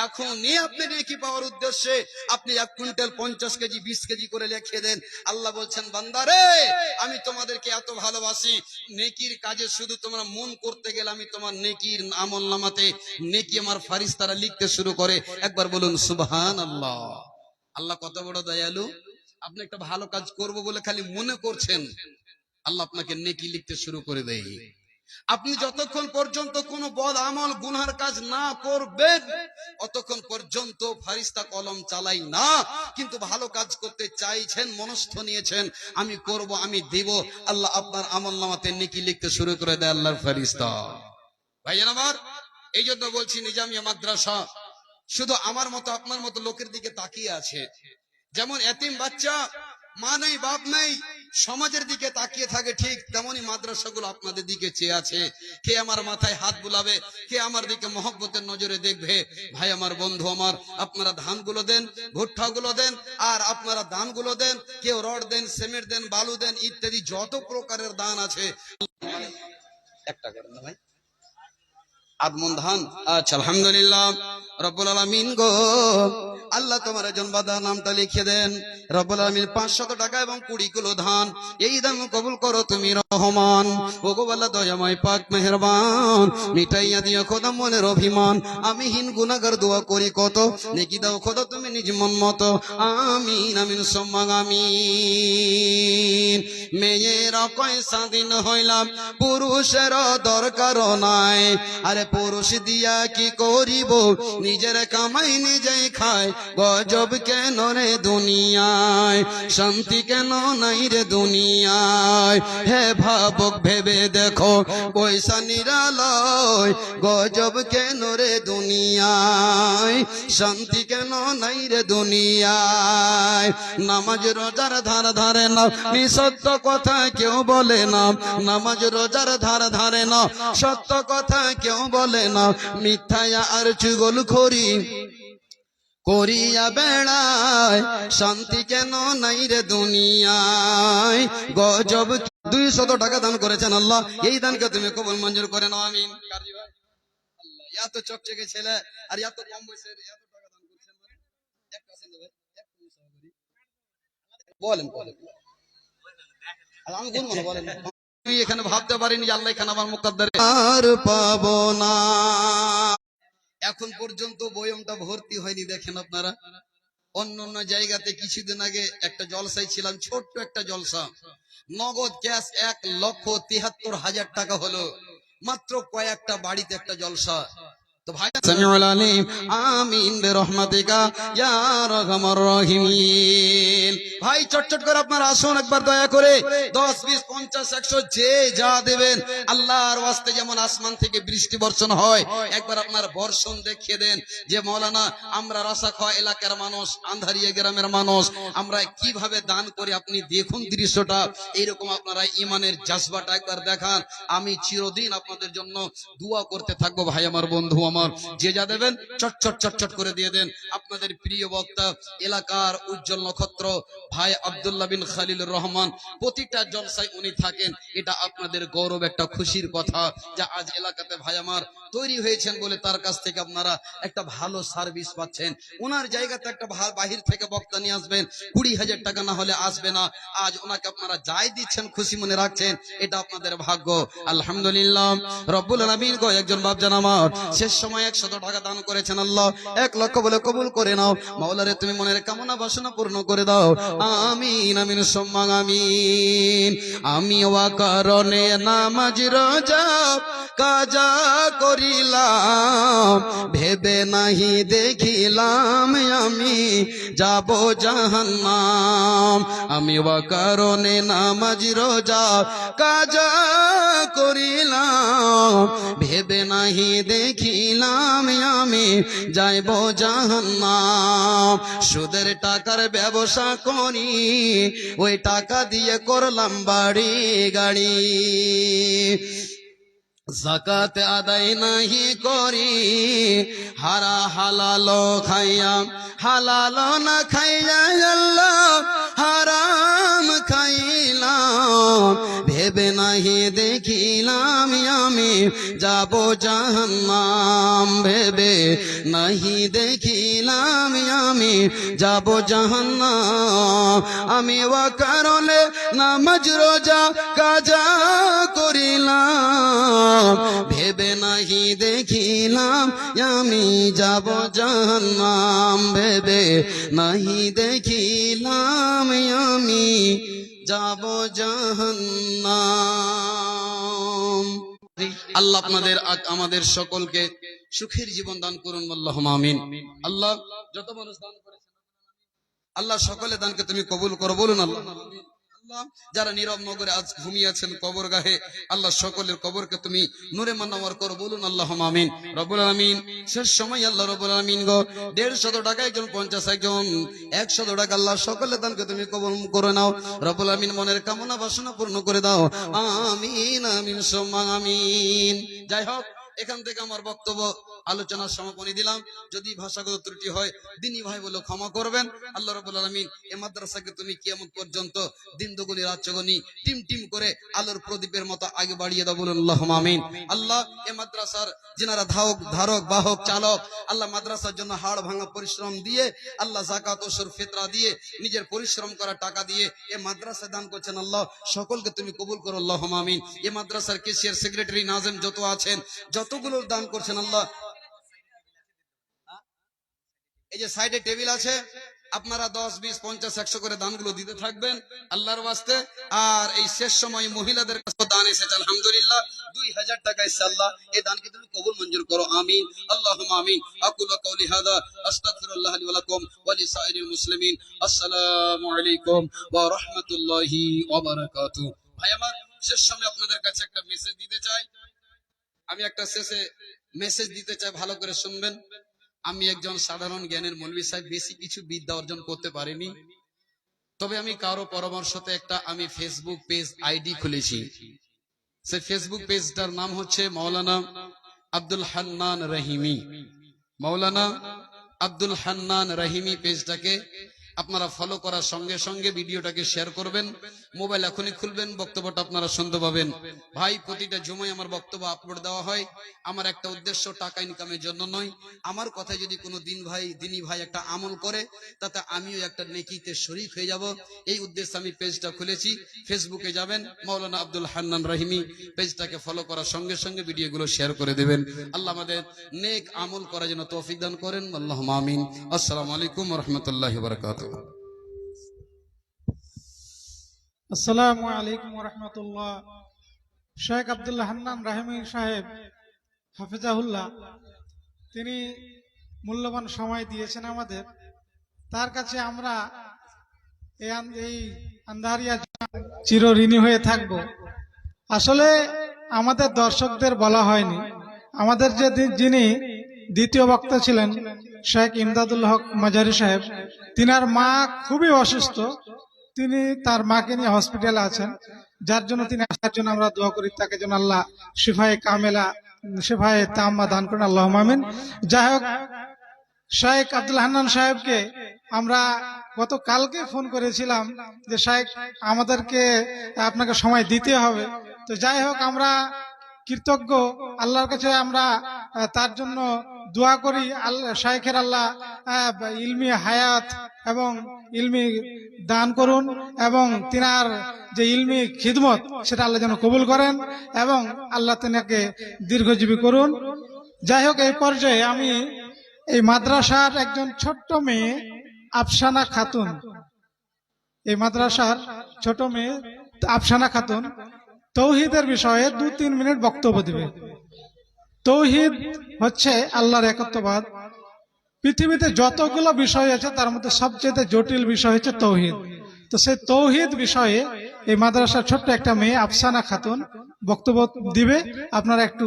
এখন নিয়ে আপনি নেকি পাওয়ার উদ্দেশ্যে আপনি 1 কুইন্টাল 50 কেজি 20 কেজি করে লিখে দেন। আল্লাহ বলছেন বান্দারে আমি তোমাদেরকে এত ভালোবাসি, নেকির কাজে শুধু তোমরা মন করতে গেলে আমি তোমার নেকির আমলনামাতে নেকি আমার ফারিস্তারা লিখতে শুরু করে। একবার বলুন সুবহানাল্লাহ। আল্লাহ কত বড় দয়ালু। আপনি একটা ভালো কাজ করব বলে খালি মনে করছেন, আল্লাহ আপনাকে নেকি লিখতে শুরু করে দেয়। আপনি যতক্ষণ পর্যন্ত কোনো বদ আমল গুনার কাজ না করবেন অতক্ষণ পর্যন্ত ফারিস্তা কলম চালাই না। কিন্তু ভালো কাজ করতে চাইছেন, মনস্থ নিয়েছেন আমি করব আমি দেব, আল্লাহ আপনার আমলনামাতে নেকি লিখতে শুরু করে দেয় আল্লাহর ফারিস্তা। ভাইজান আমার এই জন্য বলছি নিজামিয়া মাদ্রাসা শুধু আমার মতো আপনার মতো লোকের দিকে তাকিয়ে আছে। যেমন এতিম বাচ্চা মা নেই বাপ নেই সমাজের দিকে তাকিয়ে থাকে, ঠিক তেমনি মাদ্রাসাগুলো আপনাদের দিকে চেয়ে আছে। কে আমার মাথায় হাত বুলাবে, কে আমার দিকে মহব্বতের নজরে দেখবে। ভাই আমার বন্ধু আমার আপনারা ধানগুলো দেন, ভুট্টাগুলো দেন, আর আপনারা দানগুলো দেন। কেউ রড দেন, সিমেন্ট দেন, বালু দেন, ইত্যাদি যত প্রকারের দান আছে। একটা করেন না ভাই আদমন ধান। আচ্ছা আলহামদুলিল্লাহ। রব্বুল আলামিন গো আল্লাহ তোমার জন্মদার নামটা লিখে দেন। রব্বুল আলামিন 500 টাকা এবং 20 কিলো ধান এই দান কবুল করো তুমি রহমান। ওগো আল্লাহ দয়াময় পাক মেহেরবান, মিটাইয়া দিও খোদা মনের অভিমান। আমি হীন গুনাহগার দোয়া করি কত, নেকি দাও খোদা তুমি নিজ মন মতো, আমিন আমিন সুম্মা আমিন। মেয়েরা কয় স্বাধীন হইলাম পুরুষের দরকার নাই আরে পুরুষ দিয়া কি করিব নিজের কামাই নিজেই খায় গজব কেন রে দুনিয়ায় শান্তি কেন নাই রে দুনিয়ায় হে ভাবক ভেবে দেখো পয়সা নিরালয় গজব কেন রে দুনিয়ায় শান্তি কেন নাই রে দুনিয়ায় নামাজ রোজার ধার ধারে না সত্য কথা কেউ বলে না নামাজ রোজার ধার ধারে না সত্য কথা কেউ বলে না মিথ্যায়া আর চুগলখড়ি করিয়া বেড়ায় শান্তি কেন নাই রে দুনিয়ায় গজব 200 টাকা দান করেছেন আল্লাহ এই দানকে তুমি কবুল মঞ্জুর করে নাও আমিন আল্লাহ এত চকচকে ছেলে আর এত কম বয়সের এত টাকা দান করছেন মানে এক পার্সেন্ট ভাই এক বলেন বলেন আমি বলবো না বলেন আমি এখানে ভাবতে পারিনি যে আল্লাহ এখানে আমার মুকদ্দার আর পাবো না এখন পর্যন্ত বয়মটা ভর্তি হয়নি দেখেন আপনারা অন্য অন্য জায়গাতে কিছুদিন আগে একটা জলসায় ছিলাম ছোট্ট একটা জলসা নগদ ক্যাশ 1,73,000 টাকা হলো মাত্র কয়েকটা বাড়িতে একটা জলসা তো ভাই সামিউল আলিম আমিন বিরহমাতিকা ইয়া আরহামার রাহিমিন ভাই চটচট করে আপনারা আসুন একবার দয়া করে 10 20 50 100 যে যা দেবেন আল্লাহর ওয়াস্তে যেমন আসমান থেকে বৃষ্টি বর্ষণ হয় একবার আপনার বর্ষণ দেখিয়ে দেন যে মাওলানা আমরা রাসাখোয়া এলাকার মানুষ আন্ধারিয়া গ্রামের মানুষ আমরা কিভাবে দান করি আপনি দেখুন দৃশ্যটা এইরকম আপনারা ঈমানের জজবাটা একবার দেখান আমি চিরদিন আপনাদের জন্য দোয়া করতে থাকবো ভাই আমার বন্ধু আমার যে যা দেবেন চটচট চটচট করে দিয়ে দেন আপনাদের প্রিয় বক্তা এলাকার উজ্জ্বল নক্ষত্র ভাই আব্দুল্লাহ বিন খলিলুর রহমান প্রতিটা জলসায় উনি থাকেন এটা আপনাদের গৌরব একটা খুশির কথা যে আজ এলাকাতে ভাই আমার তৈরি হয়েছেন বলে তার কাছ থেকে আপনারা একটা ভালো সার্ভিস পাচ্ছেন ওনার জায়গাতে একটা বাহির থেকে বক্তা নিয়ে আসবেন 20,000 টাকা না হলে আসবে না আজ ওনাকে আপনারা যাই দিচ্ছেন খুশি মনে রাখছেন এটা আপনাদের ভাগ্য আলহামদুলিল্লাহ রব্বুল আলামিন গো একজন বাপজান আমার শেষ সময় 100 টাকা দান করেছেন আল্লাহ 1 লক্ষ বলে কবুল করে নাও মাওলারে তুমি মনের কামনা বাসনা পূর্ণ করে দাও আমিন আমিন সুম্মা আমিন আমি ওয়া কারণে নামাজ রোজা কাজা করিলাম ভেবে নাহি দেখিলাম আমি যাব জাহান্নাম আমি ওয়া কারণে নামাজ রোজা কাজা করিলাম ভেবে নাহি দেখিলাম আমি যাইব জাহান্নাম সুদের টাকার ব্যবসা করি ওই টাকা দিয়ে করলাম বাড়ি গাড়ি যাকাত আদায় নাহি করি হারা হালালো খাইয়া হালালো না খাইয়া আল্লাহ হারাম খাইলাম ভেবে নাহি দেখিলাম আমি যাব জাহান্নাম ভেবে নাহি দেখিলাম আমি যাব জাহান্নাম আমি ওয়া কারণে নামাজ রোজা কাজা করিলাম ভেবে নাহি দেখিলাম আমি যাব জাহান্নাম ভেবে নাহি দেখিলাম আমি যাব জাহান্নাম আল্লাহ আপনাদের আমাদের সকলকে সুখের জীবন দান করুন আল্লাহুম্মা আমিন আল্লাহ যত মানুষ দান করেছেন আল্লাহ সকলে দানকে তুমি কবুল করো বলুন আল্লাহ যারা নীরব নগরে আজ ঘুমিয়ে আছেন কবরগাহে আল্লাহ সকলের কবরকে তুমি নূরে মান্নাওয়ার করো বলুন আল্লাহুম্মা আমিন রব্বুল আলামিন শেষ সময় আল্লাহ রব্বুল আলামিন গো 150 টাকা একজন 50 একজন 100 টাকা আল্লাহ সকলের দানকে তুমি কবুল করে নাও রব্বুল আলামিন মনের কামনা বাসনা পূর্ণ করে দাও আমিন আমিন সুম্মা আমিন যাই হোক এখান থেকে আমার বক্তব্য আলোচনার সমাপনী দিলাম যদি ভাষাগত ত্রুটি হয় দিনী ভাই বলে ক্ষমা করবেন আল্লাহ রাব্বুল আলামিন এই মাদ্রাসাকে তুমি কিয়ামত পর্যন্ত দিন দুগুনি রাত চৌগুনি টিম টিম করে আলোর প্রদীপের মতো আগে বাড়িয়ে দাও বলুন আল্লাহুম্মা আমিন আল্লাহ এই মাদ্রাসার যিনারা ধারক বাহক চালক আল্লাহ মাদ্রাসার জন্য হাড় ভাঙা পরিশ্রম দিয়ে আল্লাহ যাকাত ওসুর ফিতরা দিয়ে নিজের পরিশ্রম করা টাকা দিয়ে এই মাদ্রাসা দান করছেন আল্লাহ সকলকে তুমি কবুল করো আল্লাহুম্মা আমিন এই মাদ্রাসার কেশিয়ার সেক্রেটারি নাজেম যত আছেন যতগুলো দান করছেন আল্লাহ এই যে সাইডে টেবিল আছে আপনারা 10, 20, 50, 100 করে দানগুলো দিতে থাকবেন আল্লাহর ওয়াস্তে। আর এই শেষ সময় মহিলাদের কাছে দান এসেছে আলহামদুলিল্লাহ 2000 টাকা এসেছে। আল্লাহ এই দানকে তুমি কবুল মঞ্জুর করো, আমিন আল্লাহুম্মা আমিন। আকুলু কাওলি হাযা আস্তাগফিরুল্লাহ লি ওয়া লাকুম ওয়া লিসাইরিল মুসলিমিন। আসসালামু আলাইকুম ওয়া রাহমাতুল্লাহি ওয়া বারাকাতুহু। ভাই আমার, শেষ সময় আপনাদের কাছে একটা মেসেজ দিতে চাই। আমি একটা শেষে মেসেজ দিতে চাই, ভালো করে শুনবেন। আমি একজন সাধারণ জ্ঞানের মৌলভী সাহেব, বেশি কিছু বিদ্যা অর্জন করতে পারিনি। তবে আমি কারো পরামর্শতে আমি ফেসবুক পেজ আইডি খুলেছি। সেই ফেসবুক পেজটার নাম হচ্ছে মাওলানা আব্দুল হান্নান রহিমি। মাওলানা আব্দুল হান্নান রহিমি পেজটাকে আপনারা ফলো করার সঙ্গে সঙ্গে ভিডিওটাকে শেয়ার করবেন। মোবাইল এখনই খুলবেন, বক্তব্যটা আপনারা শুনতে পাবেন। ভাই, প্রতিটা জুমায় আমার বক্তব্য আপলোড দেওয়া হয়। আমার একটা উদ্দেশ্য টাকা ইনকামের জন্য নয়। আমার কথায় যদি কোনো দিনী ভাই একটা আমল করে, তাতে আমিও একটা নেকিতে শরীক হয়ে যাব। এই উদ্দেশ্যে আমি পেজটা খুলেছি। ফেসবুকে যাবেন, মাওলানা আব্দুল হান্নান রহিমি পেজটাকে ফলো করার সঙ্গে সঙ্গে ভিডিওগুলো শেয়ার করে দেবেন। আল্লাহ আমাদের নেক আমল করার জন্য তৌফিক দান করেন। আল্লাহুম্মা আমিন। আসসালামু আলাইকুম ওয়া রাহমাতুল্লাহি ওয়া বারাকাতুহু। আসসালামু আলাইকুম ওয়া রাহমাতুল্লাহ। শেখ আব্দুল হান্নান রহিমি সাহেব হাফিজাহুল্লাহ, তিনি মূল্যবান সময় দিয়েছেন আমাদের। তার কাছে আমরা এই আন্ধারিয়া চিরঋণী হয়ে থাকব। আসলে আমাদের দর্শকদের বলা হয়নি, আমাদের যিনি দ্বিতীয় বক্তা ছিলেন শেখ ইমদাদুল হক মাজারি সাহেব, তিনার মা খুবই অসুস্থ। তিনি তার মাকে নিয়ে হসপিটালে আছেন, যার জন্য তিনি আসার জন্য আমরা দোয়া করি, তাকে যেন আল্লাহ শিফায়ে কামেলা, শিফায়ে তাম্মা দান করেন, আল্লাহুম্মা আমিন। যাই হোক, শেখ আব্দুল হান্নান সাহেবকে আমরা গতকালকে ফোন করেছিলাম যে শেখ, আমাদেরকে আপনাকে সময় দিতে হবে। তো যাই হোক, আমরা কৃতজ্ঞ আল্লাহর কাছে, আমরা তার জন্য দোয়া করি আল্লাহ শাইখের আল্লাহ ইলমি হায়াত এবং ইলমি দান করুন, এবং তিনার যে ইলমি খিদমত সেটা আল্লাহ যেন কবুল করেন, এবং আল্লাহ তিনাকে দীর্ঘজীবী করুন। যাই হোক, এই পর্যায়ে আমি এই মাদ্রাসার একজন ছোট্ট মেয়ে আফসানা খাতুন, এই মাদ্রাসার ছোট মেয়ে আফসানা খাতুন তৌহিদের বিষয়ে 2-3 মিনিট বক্তব্য দিবে। তৌহিদ হচ্ছে আল্লাহর একত্ববাদ। পৃথিবীতে যতগুলো বিষয় আছে তার মধ্যে সবচেয়ে জটিল বিষয় হচ্ছে তৌহিদ। তো সেই তৌহিদ বিষয়ে এই মাদ্রাসার ছোট্ট একটা মেয়ে আফসানা খাতুন বক্তব্য দিবে। আপনারা একটু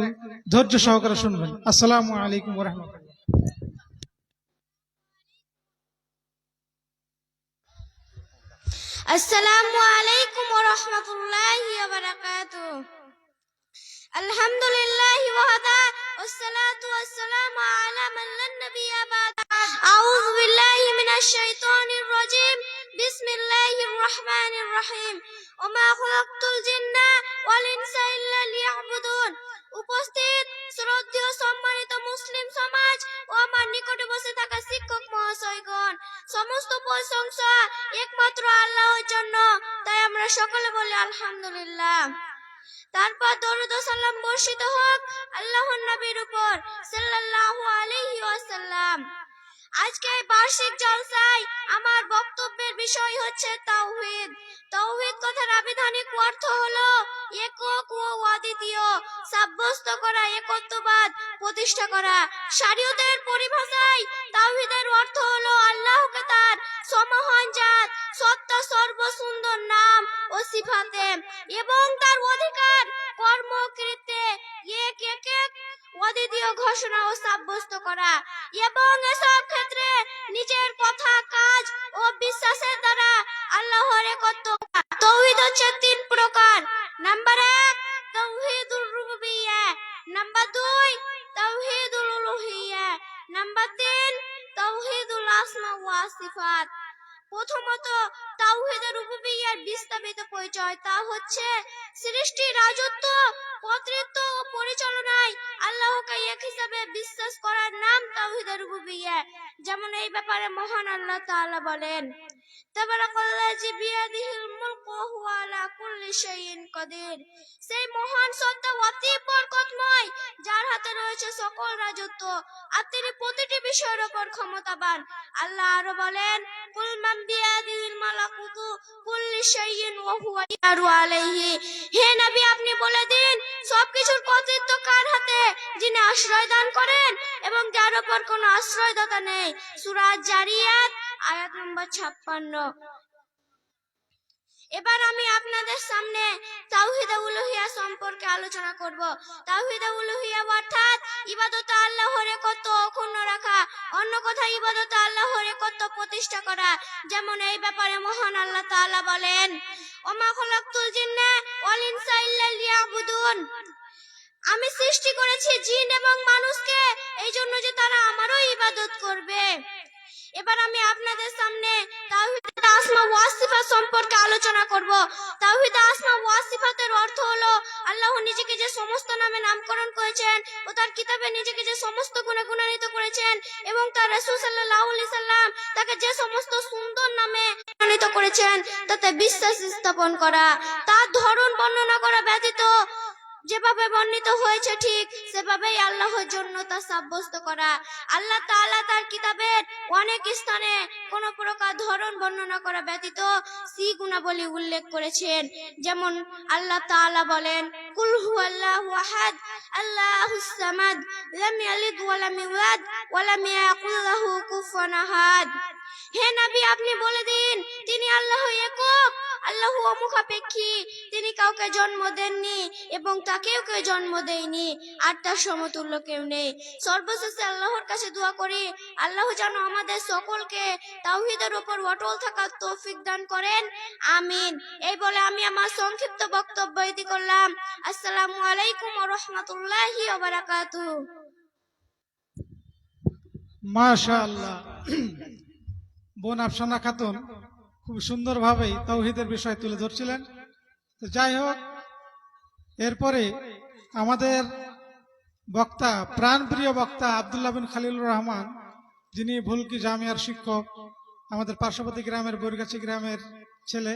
ধৈর্য সহকারে শুনবেন। আসসালামু আলাইকুম ওয়া রাহমাতুল্লাহ। আসসালামু আলাইকুম ওয়া রাহমাতুল্লাহি ওয়া বারাকাতুহু। আলহামদুলিল্লাহি ওয়াহদা ওয়াসসালাতু ওয়াসসালামু আলা মান লা নাবিয়্যা বা'দা। আউযু বিল্লাহি মিনাশ শাইতানির রাজীম। বিসমিল্লাহির রাহমানির রাহিম। ওয়া মা খালাকতুল জিন্না ওয়াল ইনসা ইল্লা লিয়াবুদুন। উপস্থিত শ্রদ্ধেয় সম্মানিত মুসলিম সমাজ ও আমার নিকটে বসে থাকা শিক্ষক মহাশয়গণ, সমস্ত প্রশংসা একমাত্র আল্লাহর জন্য, তাই আমরা সকলে বলি আলহামদুলিল্লাহ। তারপর দরুদ ও সালাম বর্ষিত হোক আল্লাহর নবীর উপর সাল্লাল্লাহু আলাইহি ওয়াসাল্লাম। আজকে এই বার্ষিক জলসায় আমার বক্তব্যের বিষয় হচ্ছে তাওহীদ। তাওহীদ কথার আবিধানিক অর্থ হলো একক ও অদ্বিতীয় সাব্যস্ত করা, একত্ববাদ প্রতিষ্ঠা করা। শরীয়তের পরিভাষায় তাওহীদের অর্থ হলো আল্লাহকে তার সমহান জাত, সত্তা, সর্বসুন্দর নাম ও সিফাতে এবং তার অধিকার কর্মকৃত্যে এক এক অদ্বিতীয় ঘোষণা ও সাব্যস্ত করা, এবং এসব ক্ষেত্রে নিজের কথা, কাজ ও বিশ্বাসের দ্বারা আল্লাহর একত্ব। তাওহীদ হচ্ছে 3 প্রকার। নাম্বার 1 তাওহীদুর রুবুবিয়্যা, নাম্বার 2 তাওহীদুল উলুহিয়্যা, নাম্বার 3 তাওহীদুল আসমা ওয়া সিফাত। প্রথমত তাওহীদের রুবুবিয়্যার বিস্তারিত পরিচয়, তা হচ্ছে সৃষ্টি, রাজত্ব, কর্তৃত্ব ও পরিচালনায় আল্লাহকে এক হিসাবে বিশ্বাস করার নাম তাওহীদের রুবুবিয়্যা। যেমন এই ব্যাপারে মহান আল্লাহ তাআলা বলেন, তাবারাকাল্লাযী বিয়াদিহিল মুলকু ওয়া হুয়া আলা কুল্লি শাইইন কাদির। সেই মহান সত্তা অতি বরকতময়, যার হাতে রয়েছে সকল রাজত্ব, আর তিনি প্রতিটি বিষয়ের উপর ক্ষমতাবান। আল্লাহ আরো বলেন, কুল মান বিয়াদিহিল মালাকুতু কুল্লি শাইইন ওয়া হুয়া ইয়ারু আলাইহি। হে নবী, আপনি বলে দিন, সবকিছুর কর্তৃত্ব কার হাতে, যিনি আশ্রয় দান করেন এবং যার উপর কোনো আশ্রয়দাতা নেই। সূরা জারিয়াত আয়াত নম্বর 56। এবার আমি আপনাদের সামনে তাওহীদে উলুহিয়া সম্পর্কে আলোচনা করব। তাওহীদে উলুহিয়া অর্থাৎ ইবাদত আল্লাহর একত্ব অক্ষুণ্ণ রাখা, অন্য কথায় ইবাদত আল্লাহর একত্ব প্রতিষ্ঠা করা। যেমন এই ব্যাপারে মহান আল্লাহ তাআলা বলেন, ওমা খালাকতুল জিন্না ওয়াল ইনসা ইল্লা লিয়াবুদুন। আমি সৃষ্টি করেছি জিন এবং মানুষকে এই জন্য যে তারা আমারও ইবাদত করবে। এবার আমি আপনাদের সামনে তাওহীদ আসমা ওয়া সিফাত সম্পর্কে আলোচনা করব। তাওহীদ আসমা ওয়া সিফাতের অর্থ হলো আল্লাহ নিজেকে যে সমস্ত নামে নামকরণ করেছেন ও তার কিতাবে নিজেকে যে সমস্ত গুণে গুণান্বিত করেছেন এবং তার রাসূল সাল্লাল্লাহু আলাইহি সাল্লাম তাকে যে সমস্ত সুন্দর নামে গুণান্বিত করেছেন তাতে বিশ্বাস স্থাপন করা। তার ধরন বর্ণনা করা ব্যতীত যেভাবে বর্ণিত হয়েছে ঠিক সেভাবেই আল্লাহর জন্য তা সাব্যস্ত করা। আল্লাহ তাআলা তার কিতাবের অনেক স্থানে কোন প্রকার ধরন বর্ণনা করা ব্যতীত সি গুণাবলী উল্লেখ করেছেন। যেমন আল্লাহ তাআলা বলেন, কুল হুয়াল্লাহু আহাদ আল্লাহুস সামাদ লাম ইয়ালিদ ওয়া লাম ইউলাদ ওয়া লাম ইয়াকুল লাহু কুফুয়ান আহাদ। হে নবী, আপনি বলে দিন, তিনি আল্লাহ একক, আল্লাহ অমুখাপেক্ষী, তিনি কাউকে জন্ম দেননি এবং তাকেও কেউ জন্ম দেয়নি, আর তার সমতুল্য কেউ নেই। সর্বশেষে আল্লাহর কাছে দোয়া করি, আল্লাহ যেন আমাদের সকলকে তাওহীদের উপর অটল থাকার তৌফিক দান করেন, আমিন। এই বলে আমি আমার সংক্ষিপ্ত বক্তব্য ইতি করলাম। আসসালামু আলাইকুম ওয়া রাহমাতুল্লাহি ওয়া বারাকাতুহু। মাশাআল্লাহ, বোন আফসানা খাতুন খুব সুন্দরভাবেই তাওহীদের বিষয় তুলে ধরছিলেন। তো যাই হোক, এরপরে আমাদের বক্তা, প্রাণপ্রিয় বক্তা আব্দুল্লাহ বিন খলিলুর রহমান, যিনি ভুলকি জামিয়ার শিক্ষক, আমাদের পার্শ্ববর্তী গ্রামের বৈরগাছি গ্রামের ছেলে।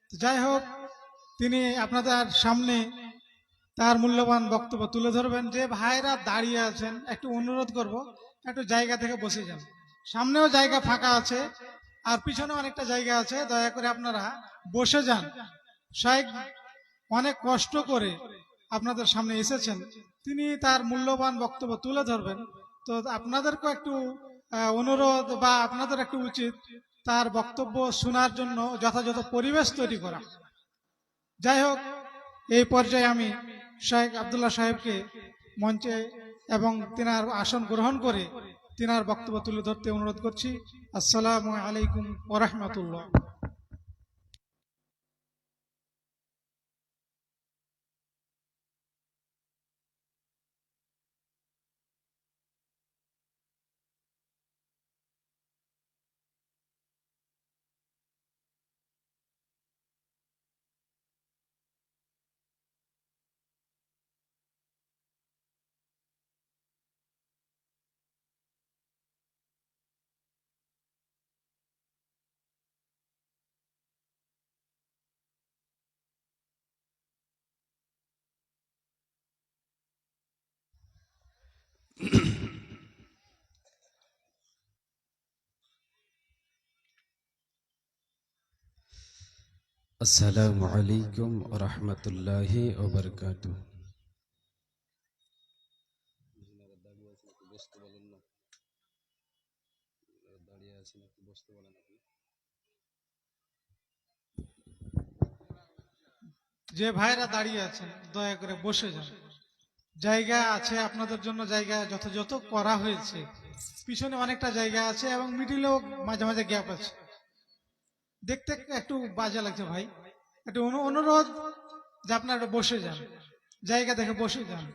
তো যাই হোক, তিনি আপনাদের সামনে তার মূল্যবান বক্তব্য তুলে ধরবেন। যে ভাইরা দাঁড়িয়ে আছেন, একটু অনুরোধ করব, একটু জায়গা থেকে বসে যান। সামনেও জায়গা ফাঁকা আছে আর পিছনে অনেকটা জায়গা আছে, দয়া করে আপনারা বসে যান। শাইখ অনেক কষ্ট করে আপনাদের সামনে এসেছেন, তিনি তার মূল্যবান বক্তব্য তুলে ধরবেন। তো আপনাদেরকেও একটু অনুরোধ বা আপনাদের একটু উচিত তার বক্তব্য শোনার জন্য যথাযথ পরিবেশ তৈরি করা। যাই হোক, এই পর্যায়ে আমি শাইখ আব্দুল্লাহ সাহেবকে মঞ্চে এবং তিনার আসন গ্রহণ করে তিনার বক্তব্য তুলে ধরতে অনুরোধ করছি। আসসালামু আলাইকুম ওয়া রাহমাতুল্লাহ। আসসালামু আলাইকুম ওয়া রাহমাতুল্লাহি ওয়া বারাকাতুহু। যে ভাইরা দাঁড়িয়ে আছেন দয়া করে বসে যান। জায়গা আছে আপনাদের জন্য, জায়গা যথাযথ করা হয়েছে। পিছনে অনেকটা জায়গা আছে এবং মিডিলেও মাঝে মাঝে গ্যাপ আছে। দেখতে একটু বাজে লাগছে ভাই, একটু অনুরোধ যে আপনারা বসে যান, জায়গা দেখে বসে যান।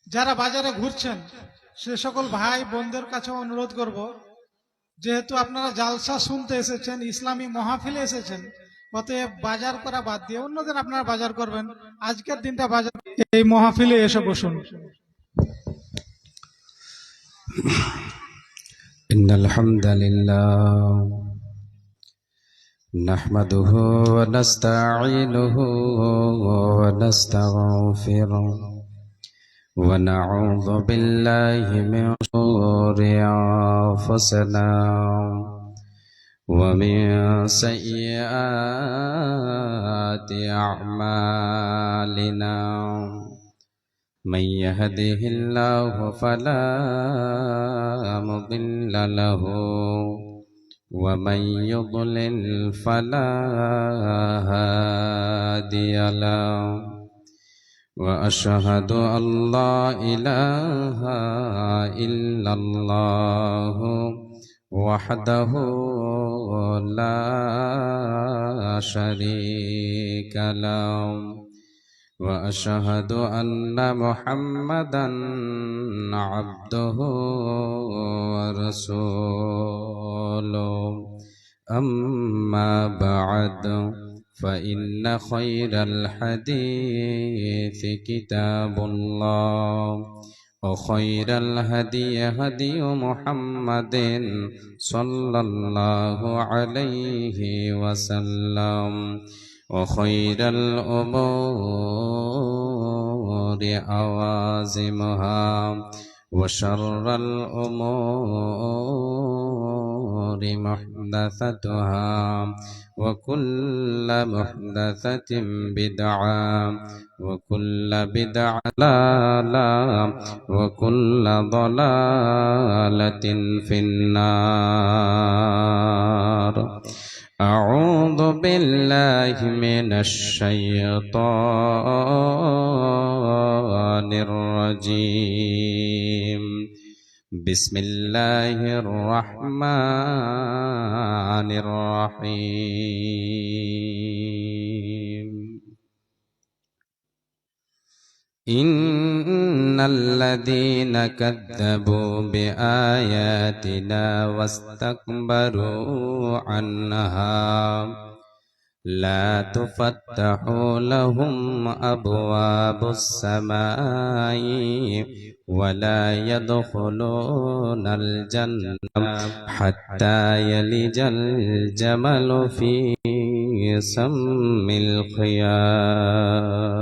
যারা বাজারে ঘুরছেন সে সকল ভাই বোনদের কাছে অনুরোধ করব, যেহেতু আপনারা জালসা শুনতে এসেছেন, ইসলামী মাহফিলে এসেছেন, অতএব বাজার করা বাদ দিয়ে অন্যদিন আপনারা বাজার করবেন, আজকের দিনটা বাজার এই মাহফিলে এসে বসুন। ইন্নাল হামদালিল্লাহ نحمده ونستعينه ونستغفره ونعوذ بالله من شرور أنفسنا ومن سيئات أعمالنا من يهده الله فلا مضل له ومن يضلل فلا هادي له وأشهد أن لا إله إلا الله وحده لا شريك له وأشهد أن محمدا عبده ورسوله أما بعد فإن خير الحديث كتاب الله وخير الهدي هدي محمد صلى الله عليه وسلم وخير الأمور عوازمها وشر الأمور محدثتها وكل محدثة بدعة وكل بدعة ضلالة وكل ضلالة في النار. أعوذ بالله من الشيطان الرجيم. بسم الله الرحمن الرحيم. إن الذين كذبوا بآياتنا واستكبروا عنها لا تفتح لهم أبواب السماء ولا يدخلون الجنة حتى يلج الجمل في سم الخياط.